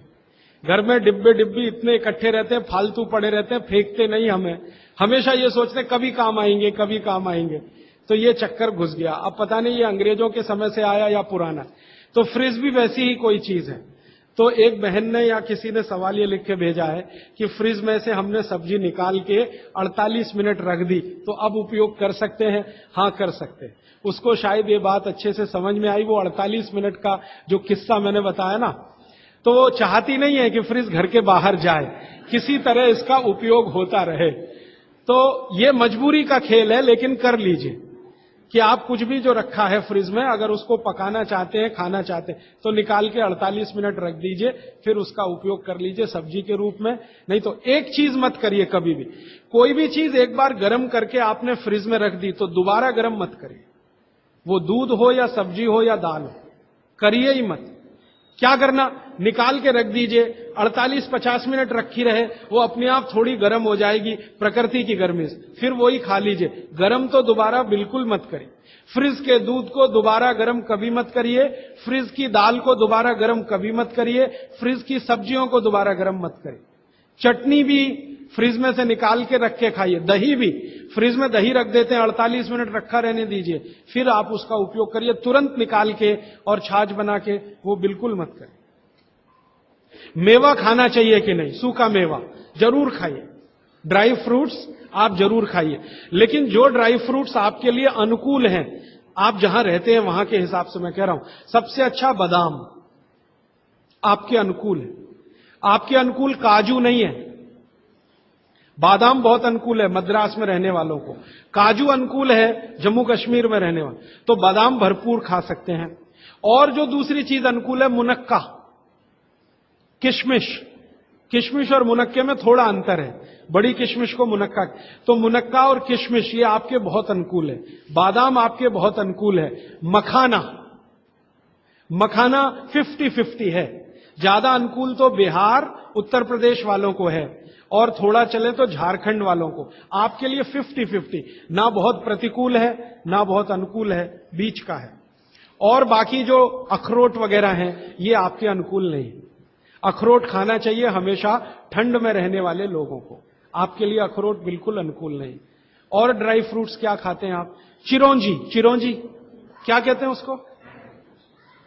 घर में डिब्बे डिब्बी इतने इकट्ठे रहते हैं, फालतू पड़े रहते हैं, फेंकते नहीं हमें, हमेशा ये सोचते कभी काम आएंगे, कभी काम आएंगे। तो ये चक्कर घुस गया। अब पता नहीं ये अंग्रेजों के समय से आया या पुराना। तो फ्रिज भी वैसी ही कोई चीज है। तो एक बहन ने या किसी ने सवाल ये लिख के भेजा है कि फ्रिज में से हमने सब्जी निकाल के 48 मिनट रख दी, तो अब उपयोग कर सकते हैं? हां, कर सकते हैं। उसको शायद ये बात अच्छे से समझ में आई। वो 48 मिनट का जो किस्सा मैंने बताया ना, तो वो चाहती नहीं है कि फ्रिज घर के बाहर जाए, किसी तरह इसका उपयोग होता रहे। तो ये मजबूरी का खेल है, लेकिन कर लीजिए कि आप कुछ भी जो रखा है फ्रिज में, अगर उसको पकाना चाहते हैं, खाना चाहते हैं, तो निकाल के 48 मिनट रख दीजिए, फिर उसका उपयोग कर लीजिए सब्जी के रूप में। नहीं तो एक चीज मत करिए कभी भी, कोई भी चीज एक बार गर्म करके आपने फ्रिज में रख दी तो दोबारा गर्म मत करिए। वो दूध हो या सब्जी हो या दाल हो, करिए ही मत। क्या करना? निकाल के रख दीजिए, 48-50 मिनट रखी रहे, वो अपने आप थोड़ी गर्म हो जाएगी प्रकृति की गर्मी से, फिर वही खा लीजिए। गर्म तो दोबारा बिल्कुल मत करिए। फ्रिज के दूध को दोबारा गर्म कभी मत करिए, फ्रिज की दाल को दोबारा गर्म कभी मत करिए, फ्रिज की सब्जियों को दोबारा गर्म मत करिए। चटनी भी फ्रिज में से निकाल के रख के खाइए। दही भी फ्रिज में दही रख देते हैं, 48 मिनट रखा रहने दीजिए, फिर आप उसका उपयोग करिए। तुरंत निकाल के और छाछ बना के वो बिल्कुल मत करिए। मेवा खाना चाहिए कि नहीं? सूखा मेवा जरूर खाइए, ड्राई फ्रूट्स आप जरूर खाइए, लेकिन जो ड्राई फ्रूट्स आपके लिए अनुकूल हैं, आप जहां रहते हैं वहां के हिसाब से मैं कह रहा हूं। सबसे अच्छा बादाम आपके अनुकूल है, आपके अनुकूल काजू नहीं है। बादाम बहुत अनुकूल है मद्रास में रहने वालों को, काजू अनुकूल है जम्मू कश्मीर में रहने वाले, तो बादाम भरपूर खा सकते हैं। और जो दूसरी चीज अनुकूल है, मुनक्का, किशमिश। किशमिश और मुनक्के में थोड़ा अंतर है, बड़ी किशमिश को मुनक्का, तो मुनक्का और किशमिश ये आपके बहुत अनुकूल है। बादाम आपके बहुत अनुकूल है। मखाना, मखाना 50-50 है, ज्यादा अनुकूल तो बिहार उत्तर प्रदेश वालों को है, और थोड़ा चले तो झारखंड वालों को। आपके लिए 50-50, ना बहुत प्रतिकूल है ना बहुत अनुकूल है, बीच का है। और बाकी जो अखरोट वगैरह हैं ये आपके अनुकूल नहीं। अखरोट खाना चाहिए हमेशा ठंड में रहने वाले लोगों को, आपके लिए अखरोट बिल्कुल अनुकूल नहीं। और ड्राई फ्रूट्स क्या खाते हैं आप? चिरौंजी, चिरौंजी क्या कहते हैं उसको?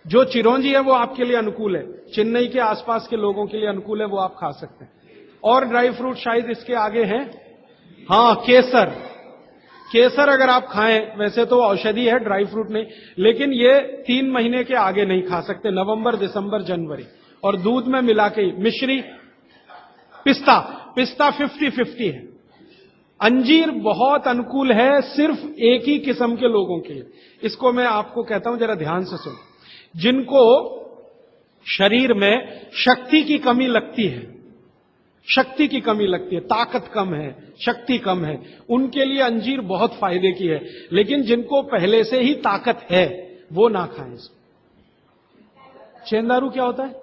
जो चिरौंजी है वो आपके लिए अनुकूल है, चेन्नई के आसपास के लोगों के लिए अनुकूल है, वो आप खा सकते हैं। और ड्राई फ्रूट शायद इसके आगे हैं, हां केसर। केसर अगर आप खाएं, वैसे तो औषधि है, ड्राई फ्रूट नहीं, लेकिन ये 3 महीने के आगे नहीं खा सकते, नवंबर, दिसंबर, जनवरी, और दूध में मिला के। मिश्री, पिस्ता, पिस्ता 50-50 है। अंजीर बहुत अनुकूल है सिर्फ एक ही किस्म के लोगों के लिए। इसको मैं आपको कहता हूं, जरा ध्यान से सुनो। जिनको शरीर में शक्ति की कमी लगती है, शक्ति की कमी लगती है, ताकत कम है, शक्ति कम है, उनके लिए अंजीर बहुत फायदे की है। लेकिन जिनको पहले से ही ताकत है वो ना खाएं इसको। चेंदारू क्या होता है?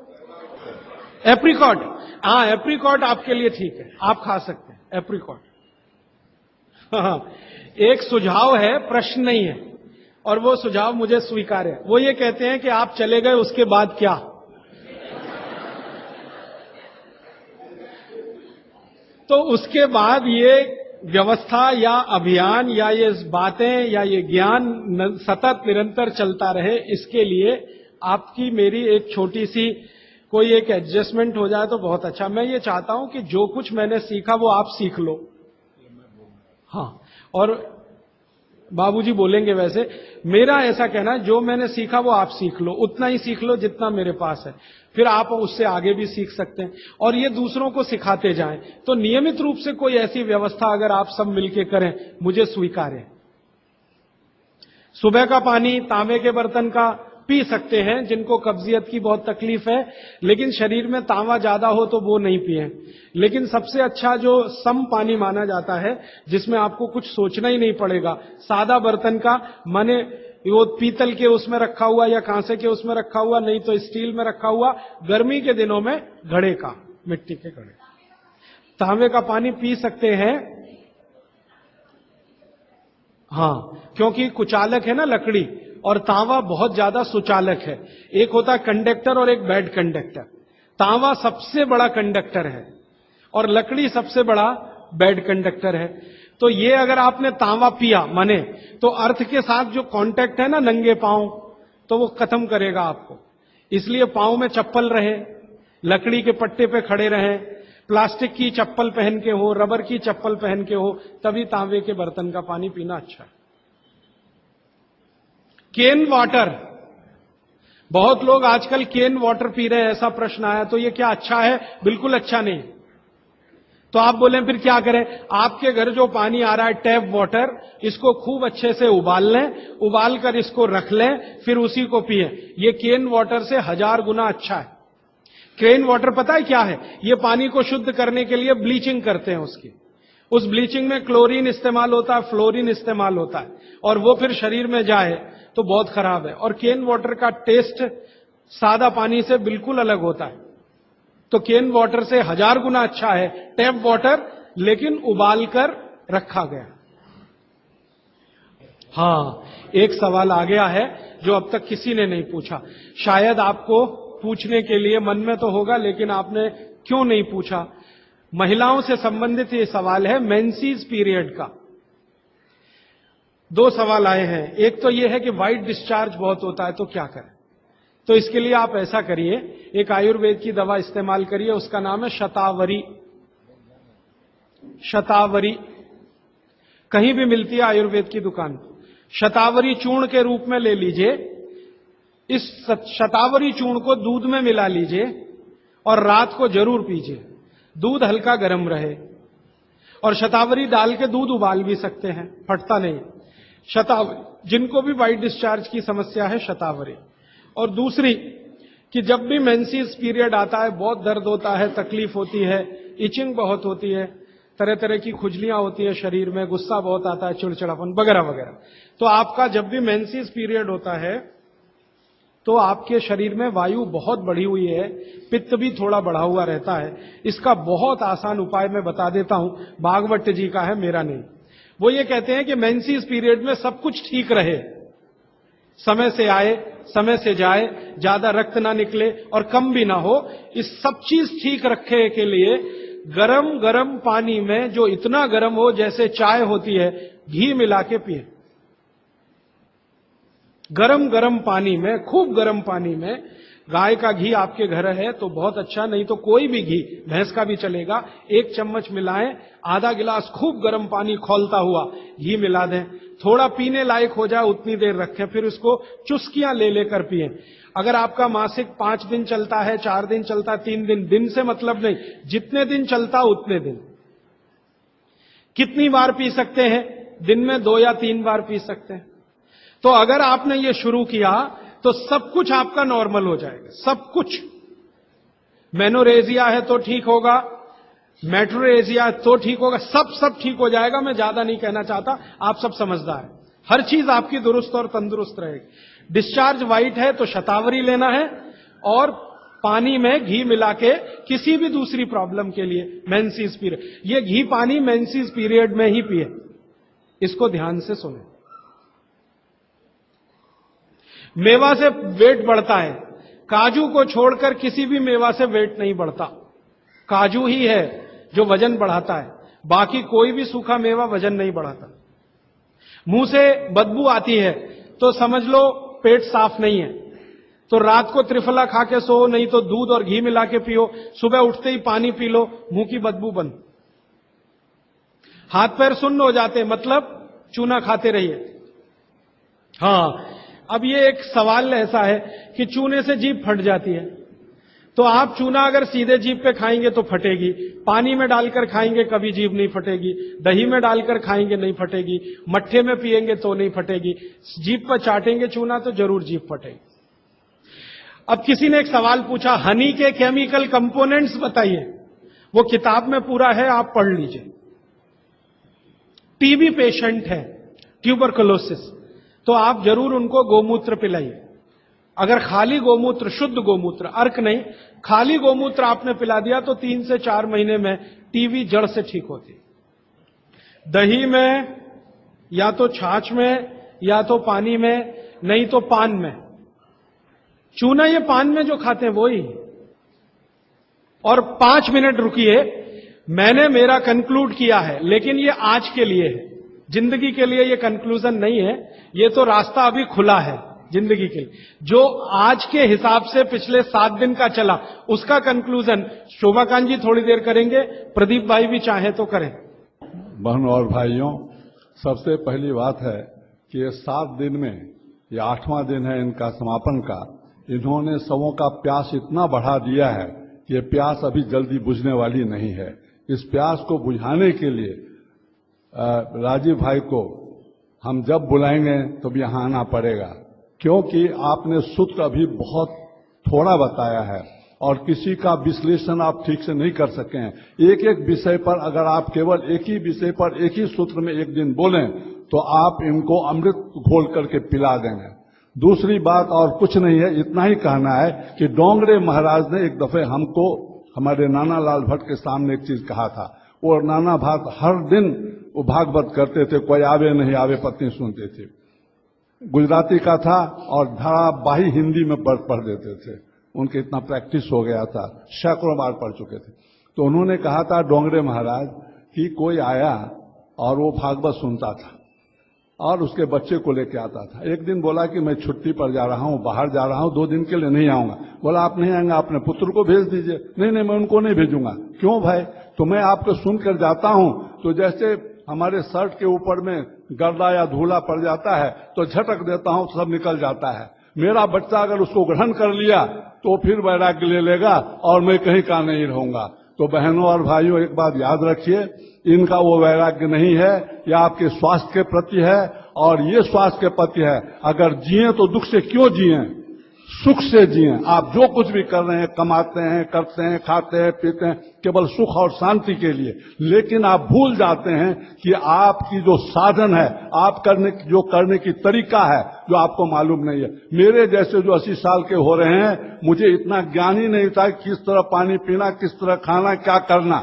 एप्रिकॉट, हाँ एप्रिकॉट आपके लिए ठीक है, आप खा सकते हैं एप्रिकॉट। हाँ, एक सुझाव है, प्रश्न नहीं है, और वो सुझाव मुझे स्वीकार है। वो ये कहते हैं कि आप चले गए उसके बाद क्या? तो उसके बाद ये व्यवस्था या अभियान या ये बातें या ये ज्ञान सतत निरंतर चलता रहे, इसके लिए आपकी मेरी एक छोटी सी कोई एक एडजस्टमेंट हो जाए तो बहुत अच्छा। मैं ये चाहता हूं कि जो कुछ मैंने सीखा वो आप सीख लो। हाँ, और बाबूजी बोलेंगे वैसे, मेरा ऐसा कहना है जो मैंने सीखा वो आप सीख लो, उतना ही सीख लो जितना मेरे पास है, फिर आप उससे आगे भी सीख सकते हैं और ये दूसरों को सिखाते जाएं। तो नियमित रूप से कोई ऐसी व्यवस्था अगर आप सब मिलकर करें, मुझे स्वीकार है। सुबह का पानी तांबे के बर्तन का पी सकते हैं जिनको कब्जियत की बहुत तकलीफ है, लेकिन शरीर में तांबा ज्यादा हो तो वो नहीं पिए। लेकिन सबसे अच्छा जो सम पानी माना जाता है, जिसमें आपको कुछ सोचना ही नहीं पड़ेगा, सादा बर्तन का, माने वो पीतल के उसमें रखा हुआ या कांसे के उसमें रखा हुआ, नहीं तो स्टील में रखा हुआ, गर्मी के दिनों में घड़े का, मिट्टी के घड़े, तांबे का पानी पी सकते हैं। हां, क्योंकि कुचालक है ना लकड़ी, और तांबा बहुत ज्यादा सुचालक है। एक होता है कंडक्टर और एक बैड कंडक्टर। तांबा सबसे बड़ा कंडक्टर है और लकड़ी सबसे बड़ा बैड कंडक्टर है। तो ये अगर आपने तांबा पिया माने, तो अर्थ के साथ जो कांटेक्ट है ना नंगे पांव, तो वो खत्म करेगा आपको। इसलिए पांव में चप्पल रहे, लकड़ी के पट्टे पे खड़े रहें, प्लास्टिक की चप्पल पहन के हो, रबर की चप्पल पहन के हो, तभी तांबे के बर्तन का पानी पीना अच्छा है। केन वाटर, बहुत लोग आजकल केन वाटर पी रहे हैं, ऐसा प्रश्न आया, तो ये क्या अच्छा है? बिल्कुल अच्छा नहीं। तो आप बोले फिर क्या करें? आपके घर जो पानी आ रहा है टैप वाटर, इसको खूब अच्छे से उबाल लें, उबाल कर इसको रख लें, फिर उसी को पिएं। ये केन वाटर से 1000 गुना अच्छा है। केन वाटर पता है क्या है? ये पानी को शुद्ध करने के लिए ब्लीचिंग करते हैं उसकी। उस ब्लीचिंग में क्लोरीन इस्तेमाल होता है, फ्लोरीन इस्तेमाल होता है, और वो फिर शरीर में जाए तो बहुत खराब है। और केन वाटर का टेस्ट सादा पानी से बिल्कुल अलग होता है। तो केन वाटर से 1000 गुना अच्छा है टैप वाटर, लेकिन उबाल कर रखा गया। हां, एक सवाल आ गया है जो अब तक किसी ने नहीं पूछा, शायद आपको पूछने के लिए मन में तो होगा, लेकिन आपने क्यों नहीं पूछा। महिलाओं से संबंधित ये सवाल है मेंसेस पीरियड का। 2 सवाल आए हैं। एक तो ये है कि व्हाइट डिस्चार्ज बहुत होता है तो क्या करें। तो इसके लिए आप ऐसा करिए, एक आयुर्वेद की दवा इस्तेमाल करिए, उसका नाम है शतावरी। शतावरी कहीं भी मिलती है आयुर्वेद की दुकान। शतावरी चूर्ण के रूप में ले लीजिए। इस शतावरी चूर्ण को दूध में मिला लीजिए और रात को जरूर पीजिए। दूध हल्का गर्म रहे, और शतावरी डाल के दूध उबाल भी सकते हैं, फटता नहीं। शतावरी, जिनको भी व्हाइट डिस्चार्ज की समस्या है, शतावरी। और दूसरी कि जब भी मेंसेस पीरियड आता है बहुत दर्द होता है, तकलीफ होती है, इचिंग बहुत होती है, तरह तरह की खुजलियां होती है शरीर में, गुस्सा बहुत आता है, चिड़चिड़ापन वगैरह वगैरह। तो आपका जब भी मेंसेस पीरियड होता है तो आपके शरीर में वायु बहुत बढ़ी हुई है, पित्त भी थोड़ा बढ़ा हुआ रहता है। इसका बहुत आसान उपाय मैं बता देता हूं, भागवत जी का है, मेरा नहीं। वो ये कहते हैं कि मेंसेस पीरियड में सब कुछ ठीक रहे, समय से आए, समय से जाए, ज्यादा रक्त ना निकले और कम भी ना हो, इस सब चीज ठीक रखे के लिए गरम गरम पानी में, जो इतना गरम हो जैसे चाय होती है, घी मिला के पिए। गरम गरम पानी में, खूब गरम पानी में, गाय का घी आपके घर है तो बहुत अच्छा, नहीं तो कोई भी घी, भैंस का भी चलेगा, 1 चम्मच मिलाएं, आधा गिलास खूब गर्म पानी खौलता हुआ घी मिला दें, थोड़ा पीने लायक हो जाए उतनी देर रखें, फिर उसको चुस्कियां ले लेकर पिएं। अगर आपका मासिक 5 दिन चलता है, 4 दिन चलता है, 3 दिन, दिन से मतलब नहीं, जितने दिन चलता उतने दिन। कितनी बार पी सकते हैं? दिन में 2 या 3 बार पी सकते हैं। तो अगर आपने ये शुरू किया तो सब कुछ आपका नॉर्मल हो जाएगा, सब कुछ। मेनोरेजिया है तो ठीक होगा, मेट्रोरेजिया तो ठीक होगा, सब ठीक हो जाएगा। मैं ज्यादा नहीं कहना चाहता, आप सब समझदार हैं। हर चीज आपकी दुरुस्त और तंदुरुस्त रहेगी। डिस्चार्ज व्हाइट है तो शतावरी लेना है, और पानी में घी मिला के, किसी भी दूसरी प्रॉब्लम के लिए, मेंसेस पीरियड, ये घी पानी मेंसेस पीरियड में ही पिए। इसको ध्यान से सुने। मेवा से वेट बढ़ता है, काजू को छोड़कर किसी भी मेवा से वेट नहीं बढ़ता। काजू ही है जो वजन बढ़ाता है, बाकी कोई भी सूखा मेवा वजन नहीं बढ़ाता। मुंह से बदबू आती है तो समझ लो पेट साफ नहीं है, तो रात को त्रिफला खा के सो, नहीं तो दूध और घी मिला के पियो, सुबह उठते ही पानी पी लो, मुंह की बदबू बंद। हाथ पैर सुन्न हो जाते, मतलब चूना खाते रहिए। हां, अब ये एक सवाल ऐसा है कि चूने से जीभ फट जाती है, तो आप चूना अगर सीधे जीभ पे खाएंगे तो फटेगी, पानी में डालकर खाएंगे कभी जीभ नहीं फटेगी, दही में डालकर खाएंगे नहीं फटेगी, मट्ठे में पिएंगे तो नहीं फटेगी, जीभ पर चाटेंगे चूना तो जरूर जीभ फटेगी। अब किसी ने एक सवाल पूछा, हनी के केमिकल कंपोनेंट्स बताइए। वो किताब में पूरा है, आप पढ़ लीजिए। टीबी पेशेंट है, ट्यूबरकुलोसिस, तो आप जरूर उनको गोमूत्र पिलाइए। अगर खाली गोमूत्र, शुद्ध गोमूत्र, अर्क नहीं, खाली गोमूत्र आपने पिला दिया तो 3 से 4 महीने में टीबी जड़ से ठीक होती। दही में, या तो छाछ में, या तो पानी में, नहीं तो पान में। चूना ये पान में जो खाते हैं वो ही। और 5 मिनट रुकिए, मैंने मेरा कंक्लूड किया है, लेकिन ये आज के लिए है, जिंदगी के लिए ये कंक्लूजन नहीं है। ये तो रास्ता अभी खुला है जिंदगी के लिए। जो आज के हिसाब से पिछले 7 दिन का चला, उसका कंक्लूजन शोभाकांत जी थोड़ी देर करेंगे, प्रदीप भाई भी चाहे तो करें। बहनों और भाइयों, सबसे पहली बात है कि ये 7 दिन में, ये 8वां दिन है इनका समापन का, इन्होंने सबों का प्यास इतना बढ़ा दिया है कि ये प्यास अभी जल्दी बुझने वाली नहीं है। इस प्यास को बुझाने के लिए राजीव भाई को हम जब बुलाएंगे तो भी यहां आना पड़ेगा, क्योंकि आपने सूत्र अभी बहुत थोड़ा बताया है और किसी का विश्लेषण आप ठीक से नहीं कर सके हैं। एक एक विषय पर अगर आप केवल एक ही विषय पर एक ही सूत्र में एक दिन बोलें तो आप इनको अमृत घोल करके पिला देंगे। दूसरी बात और कुछ नहीं है, इतना ही कहना है कि डोंगरे महाराज ने एक दफे हमको हमारे नाना लाल भट्ट के सामने एक चीज कहा था, और नाना भाट हर दिन वो भागवत करते थे, कोई आवे नहीं आवे पत्नी सुनते थे। गुजराती का था और धारावाही हिंदी में पढ़ देते थे, उनके इतना प्रैक्टिस हो गया था, सैकड़ों बार पढ़ चुके थे। तो उन्होंने कहा था डोंगरे महाराज कि कोई आया और वो भागवत सुनता था और उसके बच्चे को लेके आता था। एक दिन बोला कि मैं छुट्टी पर जा रहा हूं, बाहर जा रहा हूं, 2 दिन के लिए नहीं आऊंगा। बोला आप नहीं आएंगे, अपने पुत्र को भेज दीजिए। नहीं नहीं, मैं उनको नहीं भेजूंगा। क्यों भाई? तो मैं आपको सुनकर जाता हूं तो जैसे हमारे शर्ट के ऊपर में गर्दा या धूला पड़ जाता है तो झटक देता हूं तो सब निकल जाता है। मेरा बच्चा अगर उसको ग्रहण कर लिया तो फिर वैराग्य ले लेगा और मैं कहीं का नहीं रहूंगा। तो बहनों और भाइयों, एक बात याद रखिए, इनका वो वैराग्य नहीं है, यह आपके स्वास्थ्य के प्रति है, और ये स्वास्थ्य के प्रति है। अगर जिए तो दुख से क्यों जिए, सुख से जिए। आप जो कुछ भी कर रहे हैं, कमाते हैं, करते हैं, खाते हैं, पीते हैं, केवल सुख और शांति के लिए। लेकिन आप भूल जाते हैं कि आपकी जो साधन है, आप जो करने की तरीका है, जो आपको मालूम नहीं है। मेरे जैसे जो 80 साल के हो रहे हैं, मुझे इतना ज्ञान ही नहीं था किस तरह पानी पीना, किस तरह खाना, क्या करना।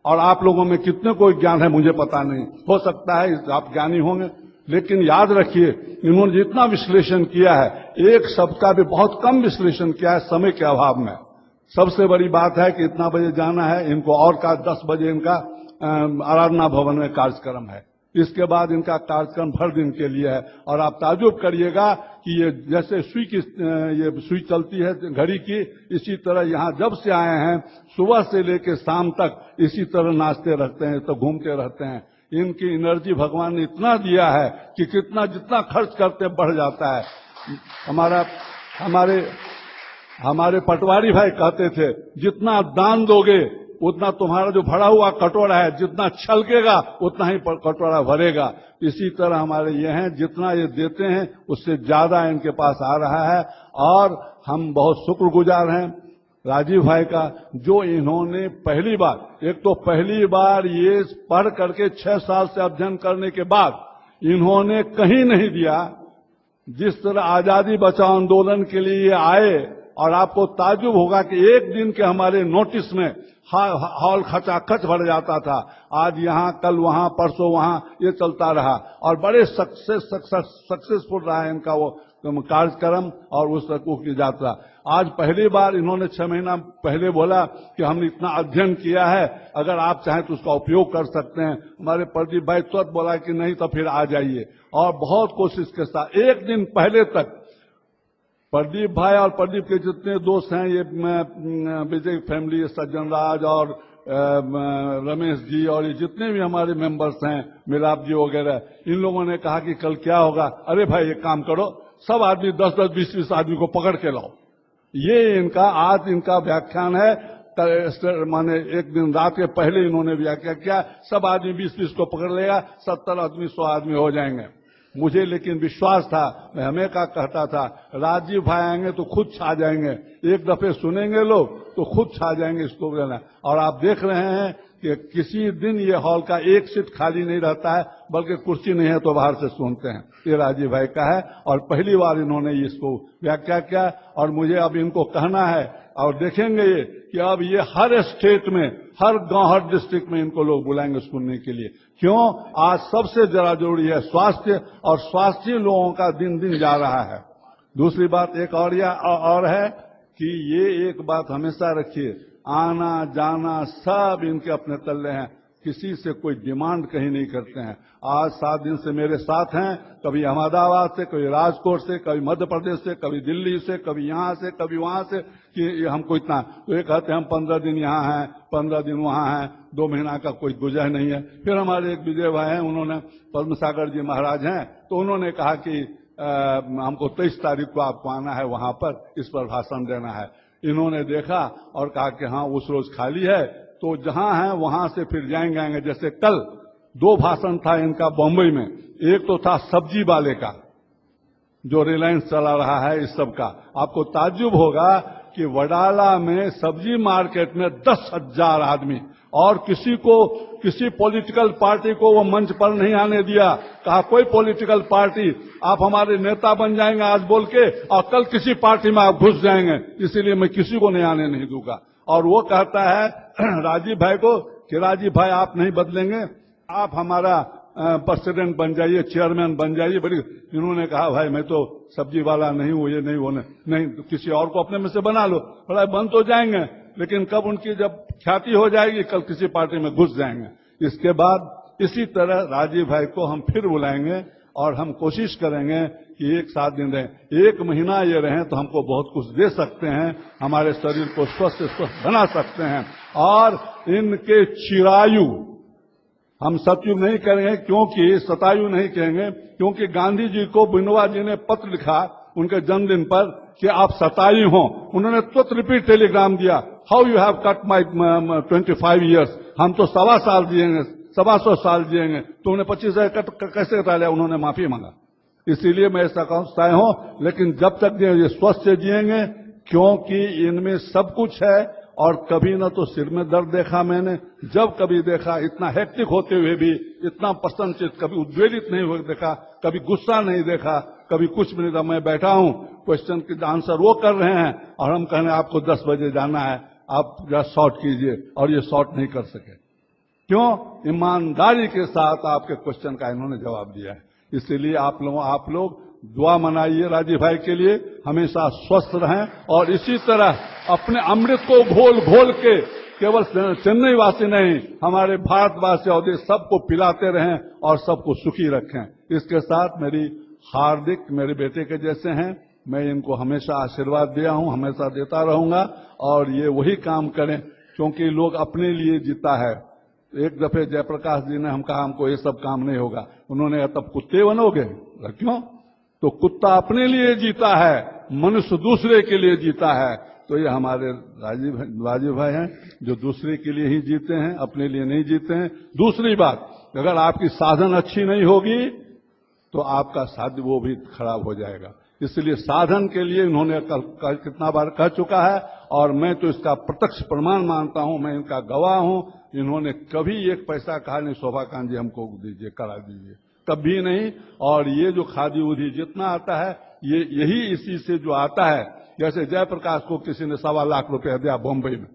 और आप लोगों में कितने कोई ज्ञान है मुझे पता नहीं, हो सकता है आप ज्ञानी होंगे। लेकिन याद रखिए, इन्होंने जितना विश्लेषण किया है, एक शब्द का भी बहुत कम विश्लेषण किया है समय के अभाव में। सबसे बड़ी बात है कि इतना बजे जाना है इनको, और का 10 बजे इनका आराधना भवन में कार्यक्रम है। इसके बाद इनका कार्यक्रम भर दिन के लिए है। और आप ताजुब करिएगा कि ये जैसे सुई चलती है घड़ी की, इसी तरह यहाँ जब से आए हैं सुबह से लेकर शाम तक इसी तरह नाचते रहते हैं, तो घूमते रहते हैं। इनकी एनर्जी भगवान ने इतना दिया है कि जितना खर्च करते बढ़ जाता है। हमारे पटवारी भाई कहते थे, जितना दान दोगे उतना तुम्हारा जो भरा हुआ कटोरा है, जितना छलकेगा उतना ही कटोरा भरेगा। इसी तरह हमारे ये हैं, जितना ये देते हैं उससे ज्यादा इनके पास आ रहा है। और हम बहुत शुक्रगुजार हैं राजीव भाई का, जो इन्होंने पहली बार ये पढ़ करके 6 साल से अध्ययन करने के बाद इन्होंने कहीं नहीं दिया। जिस तरह आजादी बचाओ आंदोलन के लिए ये आए, और आपको ताज्जुब होगा कि एक दिन के हमारे नोटिस में हॉल खचाखच भर जाता था। आज यहाँ, कल वहाँ, परसों वहाँ, ये चलता रहा और बड़े सक्सेसफुल रहा इनका वो कार्यक्रम और उस की यात्रा। आज पहली बार इन्होंने 6 महीना पहले बोला कि हमने इतना अध्ययन किया है, अगर आप चाहें तो उसका उपयोग कर सकते हैं। हमारे प्रदीप भाई तुरंत बोला कि नहीं तो फिर आ जाइए, और बहुत कोशिश के साथ एक दिन पहले तक प्रदीप भाई और प्रदीप के जितने दोस्त हैं, ये विजय फैमिली, सज्जन राज और रमेश जी और ये जितने भी हमारे मेंबर्स हैं, मिलाप जी वगैरह, इन लोगों ने कहा कि कल क्या होगा। अरे भाई एक काम करो, सब आदमी 10-10, 20-20 आदमी को पकड़ के लाओ। ये आज इनका व्याख्यान है। माने एक दिन रात के पहले इन्होंने व्याख्या किया, सब आदमी 20-20 को पकड़ लेगा, 70 आदमी 100 आदमी हो जाएंगे। मुझे लेकिन विश्वास था, मैं हमेशा कहता था राजीव भाई आएंगे तो खुद छा जाएंगे, एक दफे सुनेंगे लोग तो खुद छा जाएंगे इसको कहना। और आप देख रहे हैं कि किसी दिन ये हॉल का एक सीट खाली नहीं रहता है, बल्कि कुर्सी नहीं है तो बाहर से सुनते हैं। ये राजीव भाई का है और पहली बार इन्होंने इसको व्याख्या किया। और मुझे अब इनको कहना है, और देखेंगे ये कि अब ये हर स्टेट में, हर गांव, हर डिस्ट्रिक्ट में इनको लोग बुलाएंगे सुनने के लिए। क्यों? आज सबसे जरा जरूरी है स्वास्थ्य, और स्वास्थ्य लोगों का दिन दिन जा रहा है। दूसरी बात एक और है कि ये एक बात हमेशा रखिए, आना जाना सब इनके अपने तल्ले हैं, किसी से कोई डिमांड कहीं नहीं करते हैं। आज 7 दिन से मेरे साथ हैं, कभी अहमदाबाद से, कभी राजकोट से, कभी मध्य प्रदेश से, कभी दिल्ली से, कभी यहाँ से, कभी वहाँ से, कि हमको इतना। तो ये कहते हैं हम 15 दिन यहाँ हैं, 15 दिन वहाँ हैं, 2 महीना का कोई गुजर नहीं है। फिर हमारे एक विजय भाई हैं, उन्होंने, पद्म सागर जी महाराज हैं, तो उन्होंने कहा कि हमको 23 तारीख को आपको आना है, वहां पर इस पर भाषण देना है। इन्होंने देखा और कहा कि हाँ उस रोज खाली है, तो जहां है वहां से फिर जाएंगे। जैसे कल 2 भाषण था इनका बम्बई में, एक तो था सब्जी वाले का, जो रिलायंस चला रहा है इस सब का। आपको ताज्जुब होगा कि वडाला में सब्जी मार्केट में 10,000 आदमी, और किसी पॉलिटिकल पार्टी को वो मंच पर नहीं आने दिया। कहा कोई पॉलिटिकल पार्टी, आप हमारे नेता बन जाएंगे आज बोल के, और कल किसी पार्टी में आप घुस जाएंगे, इसीलिए मैं किसी को नहीं आने नहीं दूंगा। और वो कहता है राजीव भाई को कि राजीव भाई आप नहीं बदलेंगे, आप हमारा प्रेसिडेंट बन जाइए, चेयरमैन बन जाइए। बड़ी इन्होंने कहा भाई मैं तो सब्जी वाला नहीं हूं, ये नहीं होने नहीं, तो किसी और को अपने में से बना लो। बड़ा बन तो जाएंगे, लेकिन कब उनकी जब ख्याति हो जाएगी, कल किसी पार्टी में घुस जाएंगे। इसके बाद इसी तरह राजीव भाई को हम फिर बुलाएंगे और हम कोशिश करेंगे कि 1-7 दिन रहे, 1 महीना ये रहें तो हमको बहुत कुछ दे सकते हैं, हमारे शरीर को स्वस्थ बना सकते हैं। और इनके चिरायु हम सतयुग नहीं करेंगे, क्योंकि शतायु नहीं कहेंगे, क्योंकि गांधी जी को बिनोबा जी ने पत्र लिखा उनके जन्मदिन पर कि आप शतायु हो। उन्होंने तुरंत रिपीट टेलीग्राम दिया, how you have cut my 25 years, हम तो 1.25 साल जिएंगे, 125 साल जिएंगे, तो उन्हें 25 कैसे कटा लिया? उन्होंने माफी मांगा। इसीलिए मैं ऐसा कहता हूं, लेकिन जब तक ये स्वस्थ से जिएंगे, क्योंकि इनमें सब कुछ है। और कभी ना तो सिर में दर्द देखा मैंने, जब कभी देखा इतना हेक्टिक होते हुए भी इतना प्रसन्नचित, कभी उद्वेलित नहीं हुए देखा, कभी गुस्सा नहीं देखा, कभी कुछ भी नहीं। मैं बैठा हूं, क्वेश्चन के आंसर वो कर रहे हैं और हम कह रहे हैं आपको 10 बजे जाना है, आप जरा शॉर्ट कीजिए, और ये शॉर्ट नहीं कर सके। क्यों? ईमानदारी के साथ आपके क्वेश्चन का इन्होंने जवाब दिया है। इसीलिए आप लोग दुआ मनाइए राजीव भाई के लिए, हमेशा स्वस्थ रहें और इसी तरह अपने अमृत को घोल घोल के केवल चेन्नई वासी नहीं, हमारे भारतवासी और देश सबको पिलाते रहें और सबको सुखी रखें। इसके साथ मेरी हार्दिक, मेरे बेटे के जैसे हैं, मैं इनको हमेशा आशीर्वाद दिया हूं, हमेशा देता रहूंगा। और ये वही काम करें, क्योंकि लोग अपने लिए जीता है। एक दफे जयप्रकाश जी ने हम कहा हमको ये सब काम नहीं होगा, उन्होंने कहा तब कुत्ते बनोगे? क्यों? तो कुत्ता अपने लिए जीता है, मनुष्य दूसरे के लिए जीता है। तो ये हमारे राजीव भाई हैं जो दूसरे के लिए ही जीते हैं, अपने लिए नहीं जीते हैं। दूसरी बात, अगर आपकी साधन अच्छी नहीं होगी तो आपका साध्य वो भी खराब हो जाएगा। इसलिए साधन के लिए इन्होंने कल कितना बार कह चुका है, और मैं तो इसका प्रत्यक्ष प्रमाण मानता हूं, मैं इनका गवाह हूं। इन्होंने कभी 1 पैसा कहा नहीं शोभाकांत जी हमको दीजिए, करा दीजिए, कभी नहीं। और ये जो खादी उदी जितना आता है, ये यही इसी से जो आता है। जैसे जयप्रकाश को किसी ने 1.25 लाख रुपया दिया बॉम्बे में,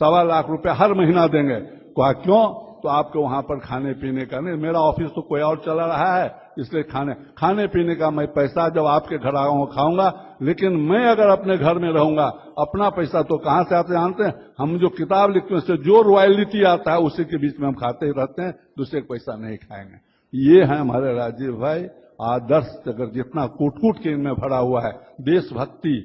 1.25 लाख रुपया हर महीना देंगे। कहा क्यों? तो आपको वहां पर खाने पीने का नहीं, मेरा ऑफिस तो कोई और चला रहा है, इसलिए खाने पीने का मैं पैसा जब आपके घर आऊंगा खाऊंगा, लेकिन मैं अगर अपने घर में रहूंगा, अपना पैसा तो कहां से आते जानते हैं? हम जो किताब लिखते हैं उससे जो रॉयल्टी आता है उसी के बीच में हम खाते ही रहते हैं, दूसरे का पैसा नहीं खाएंगे। ये है हमारे राजीव भाई आदर्श। अगर जितना कूट कूट के इनमें भरा हुआ है, देशभक्ति,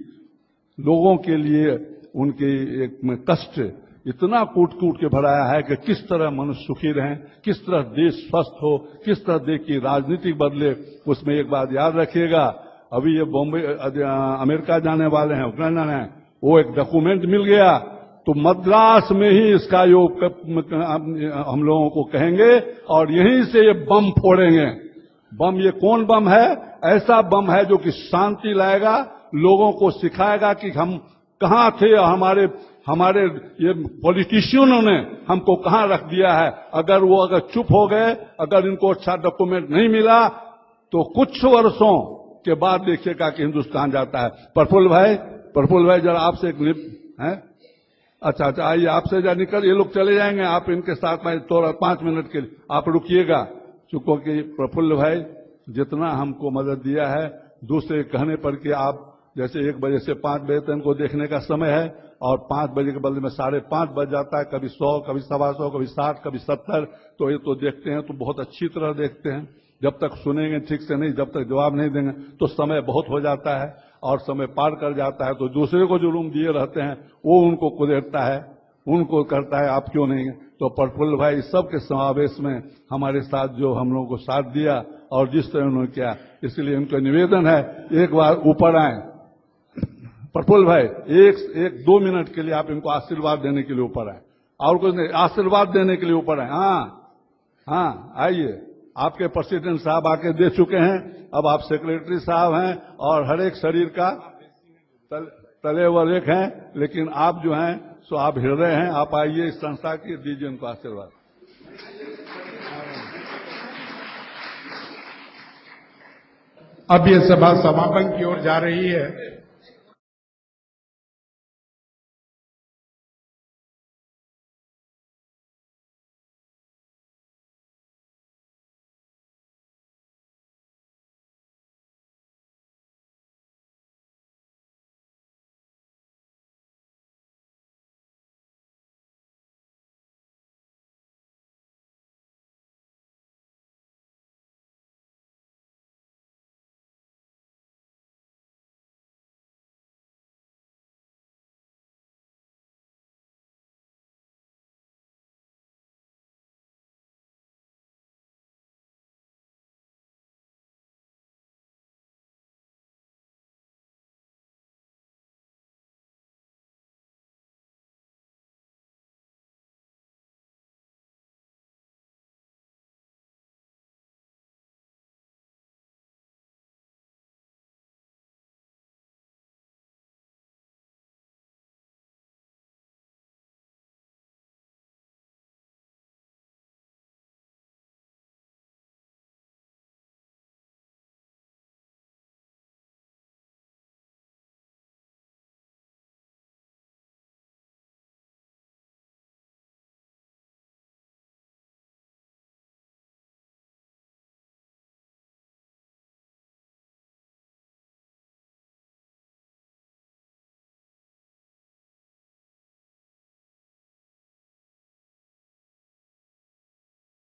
लोगों के लिए उनके एक में कष्ट, इतना कूट कूट के भराया है कि किस तरह मनुष्य सुखी रहें, किस तरह देश स्वस्थ हो, किस तरह देश की राजनीति बदले। उसमें एक बात याद रखिएगा, अभी ये बॉम्बे अमेरिका जाने वाले हैं, उक्रेन है, वो एक डॉक्यूमेंट मिल गया, तो मद्रास में ही इसका योग हम लोगों को कहेंगे और यहीं से ये बम फोड़ेंगे। बम, ये कौन बम है? ऐसा बम है जो कि शांति लाएगा, लोगों को सिखाएगा कि हम कहां थे, हमारे ये पॉलिटिशियनों ने हमको कहां रख दिया है। अगर चुप हो गए, अगर इनको अच्छा डॉक्यूमेंट नहीं मिला, तो कुछ वर्षों के बाद देखिएगा कि हिंदुस्तान जाता है। प्रफुल्ल भाई जरा आपसे एक है, अच्छा आइए, आपसे जा निकल, ये लोग चले जाएंगे, आप इनके साथ में तो 5 मिनट के लिए आप रुकिएगा। क्योंकि प्रफुल्ल भाई जितना हमको मदद दिया है, दूसरे कहने पर कि आप जैसे 1 बजे से 5 बजे तक इनको देखने का समय है, और 5 बजे के बदले में 5:30 बज जाता है, कभी 100, कभी 125, कभी 60, कभी 70। तो ये तो देखते हैं तो बहुत अच्छी तरह देखते हैं। जब तक सुनेंगे ठीक से नहीं, जब तक जवाब नहीं देंगे तो समय बहुत हो जाता है और समय पार कर जाता है। तो दूसरे को जो रूम दिए रहते हैं वो उनको कुदेरता है, उनको करता है आप क्यों नहीं। तो प्रफुल्ल भाई सबके समावेश में हमारे साथ जो हम लोगों को साथ दिया और जिस तरह उन्होंने किया, इसलिए उनका निवेदन है एक बार ऊपर आए। प्रफुल्ल भाई 1-2 मिनट के लिए आप इनको आशीर्वाद देने के लिए ऊपर आए, और कुछ नहीं, आशीर्वाद देने के लिए ऊपर आए। हाँ आइए, आपके प्रेसिडेंट साहब आके दे चुके हैं, अब आप सेक्रेटरी साहब हैं और हर एक शरीर का तले व एक हैं, लेकिन आप जो हैं सो आप हृदय हैं। आप आइए इस संस्था की, दीजिए उनको आशीर्वाद। अब ये सभा समापन की ओर जा रही है।